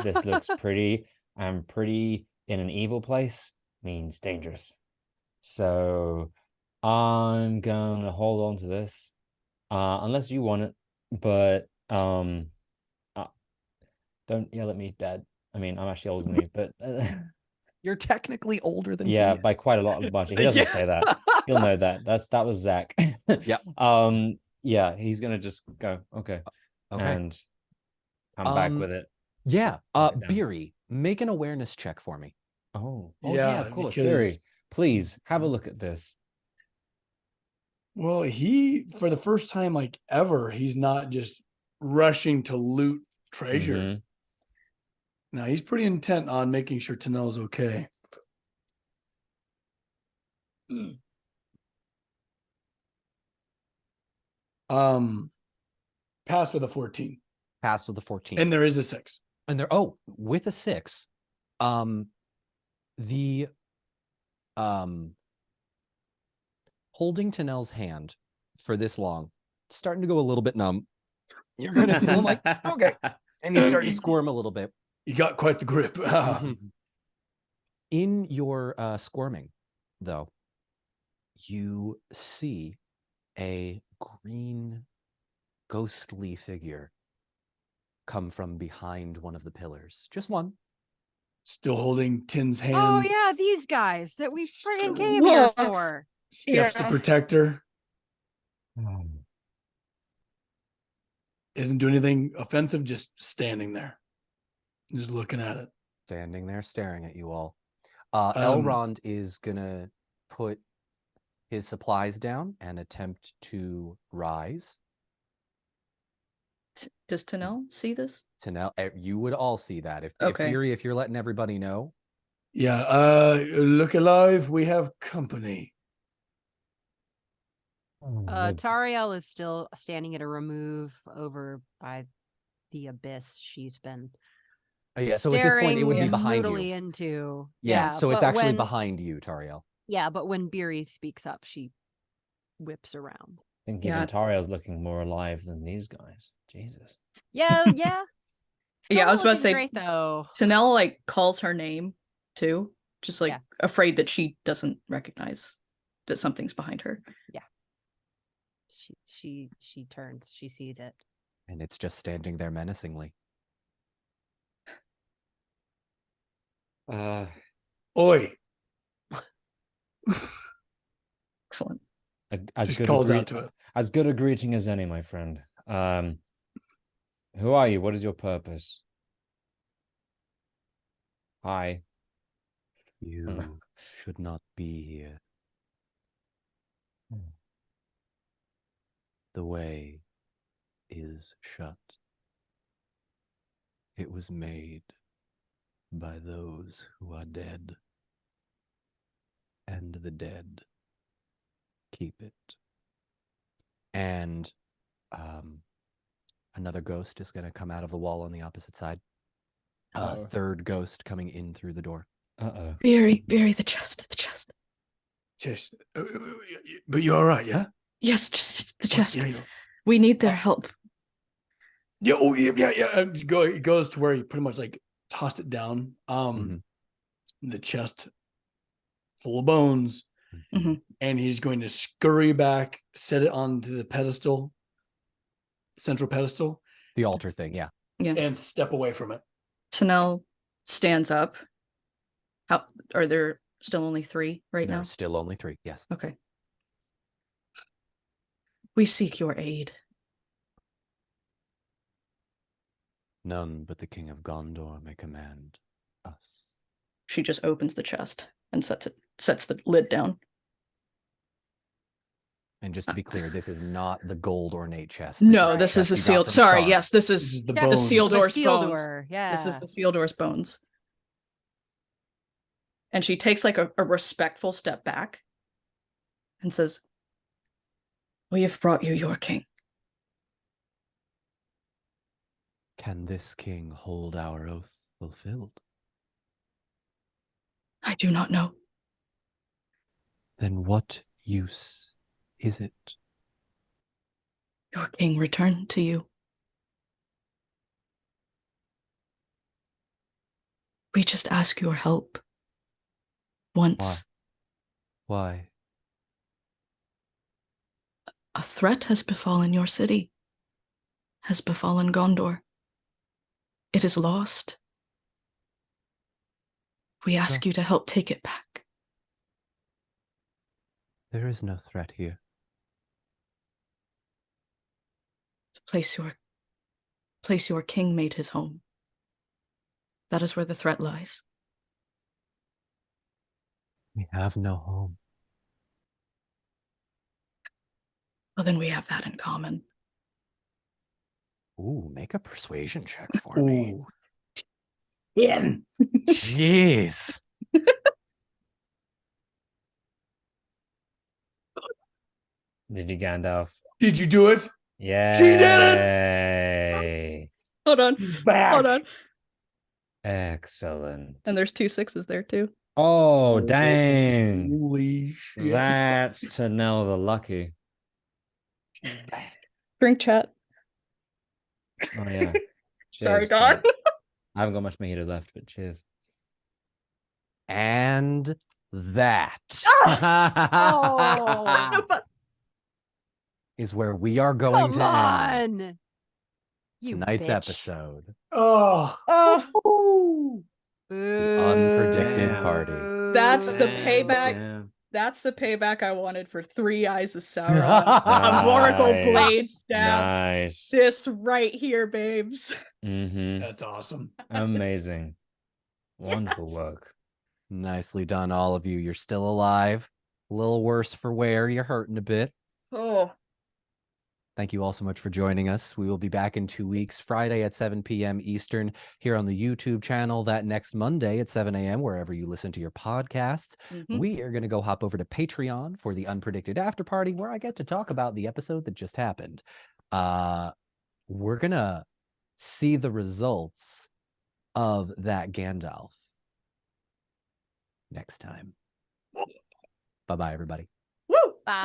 This looks pretty, and pretty in an evil place means dangerous. So I'm gonna hold on to this. Unless you want it, but don't yell at me, Dad. I mean, I'm actually older than you, but You're technically older than yeah, he by is. quite a lot. He doesn't say that. He'll know that. That was Zach. Yeah. Yeah, he's gonna just go, okay. And come back with it. Yeah. Put it down. Beery, make an awareness check for me. Oh Yeah, of course. because- Theory. Please have a look at this. Well, he, for the first time like ever, he's not just rushing to loot treasure. Now he's pretty intent on making sure Tanel's okay. Pass with a 14. Pass with a 14. And there is a 6. And there, with a 6, the holding Tanel's hand for this long, it's starting to go a little bit numb. You're gonna feel like, okay. And you start to squirm a little bit. You got quite the grip. In your squirming, though, you see a green ghostly figure come from behind one of the pillars. Just one. Still holding Tin's hand. Oh yeah, these guys that we friggin' came here for. Steps to protect her. Isn't doing anything offensive, just standing there. Just looking at it. Standing there staring at you all. Elrond is gonna put his supplies down and attempt to rise. Does Tanel see this? Tanel, you would all see that. If Okay. if you're letting everybody know. Yeah, look alive, we have company. Tariel is still standing at a remove over by the abyss she's been Yeah, so at this point it would be behind moodily you. into. Yeah, so it's but actually when- behind you, Tariel. Yeah, but when Beery speaks up, she whips around. I think Yeah. even Tariel's looking more alive than these guys. Jesus. Yeah, yeah. Yeah, I was about to Still say- looking great though. Tanel like calls her name too, just like Yeah. afraid that she doesn't recognize that something's behind her. She turns, she sees it. And it's just standing there menacingly. Oi. Excellent. As Just good calls out to it. as good a greeting as any, my friend. Who are you? What is your purpose? Hi. You should not be here. The way is shut. It was made by those who are dead, and the dead keep it. And another ghost is going to come out of the wall on the opposite side. A third ghost coming in through the door. Uh-oh. Bury the chest. The chest. Just, but you're all right, yeah? Yes, just the chest. Yeah, We need their help. yeah. Oh, yeah. It goes to where he pretty much like tossed it down. The chest full of bones, and he's going to scurry back, set it onto the pedestal, central pedestal, the altar thing, yeah, and step away from it. Tanel stands up. How are there still only 3 right now? Still only 3, yes. Okay. We seek your aid. None but the King of Gondor may command us. She just opens the chest and sets the lid down. And just to be clear, this is not the gold ornate chest. This is the sealed. Sorry, yes, this is the Sealdor's bones. Yeah, this is the Sealdor's bones. And she takes like a respectful step back and says, "We have brought you your king." Can this king hold our oath fulfilled? I do not know. Then what use is it? Your king returned to you. We just ask your help. Once. Why? A threat has befallen your city, has befallen Gondor. It is lost. We ask you to help take it back. There is no threat here. The place your king made his home. That is where the threat lies. We have no home. Well, then we have that in common. Ooh, make a persuasion check for me. Yeah. Jeez. Did you, Gandalf? Did you do it? Yeah. She did it! Hold on. Back. Hold on. Excellent. And there's 2 6s there too. Oh, dang. Holy shit. That's Tanel the Lucky. She's back. Drink chat. Oh, yeah. Sorry, Cheers, Don. chat. I haven't got much mojito left, but cheers. And that is where we are going to end tonight's episode. The Unpredicted Party. That's the payback. Yeah. That's the payback I wanted for 3 Eyes of Sauron. A Moracle Blade Staff. Nice. This right here, babes. That's awesome. Amazing. Wonderful work. Nicely done, all of you. You're still alive. A little worse for wear. You're hurting a bit. Oh. Thank you all so much for joining us. We will be back in 2 weeks, Friday at 7 p.m. Eastern here on the YouTube channel. That next Monday at 7 a.m., wherever you listen to your podcasts. We are going to go hop over to Patreon for the Unpredicted After Party, where I get to talk about the episode that just happened. We're going to see the results of that Gandalf next time. Bye-bye, everybody. Woo! Bye.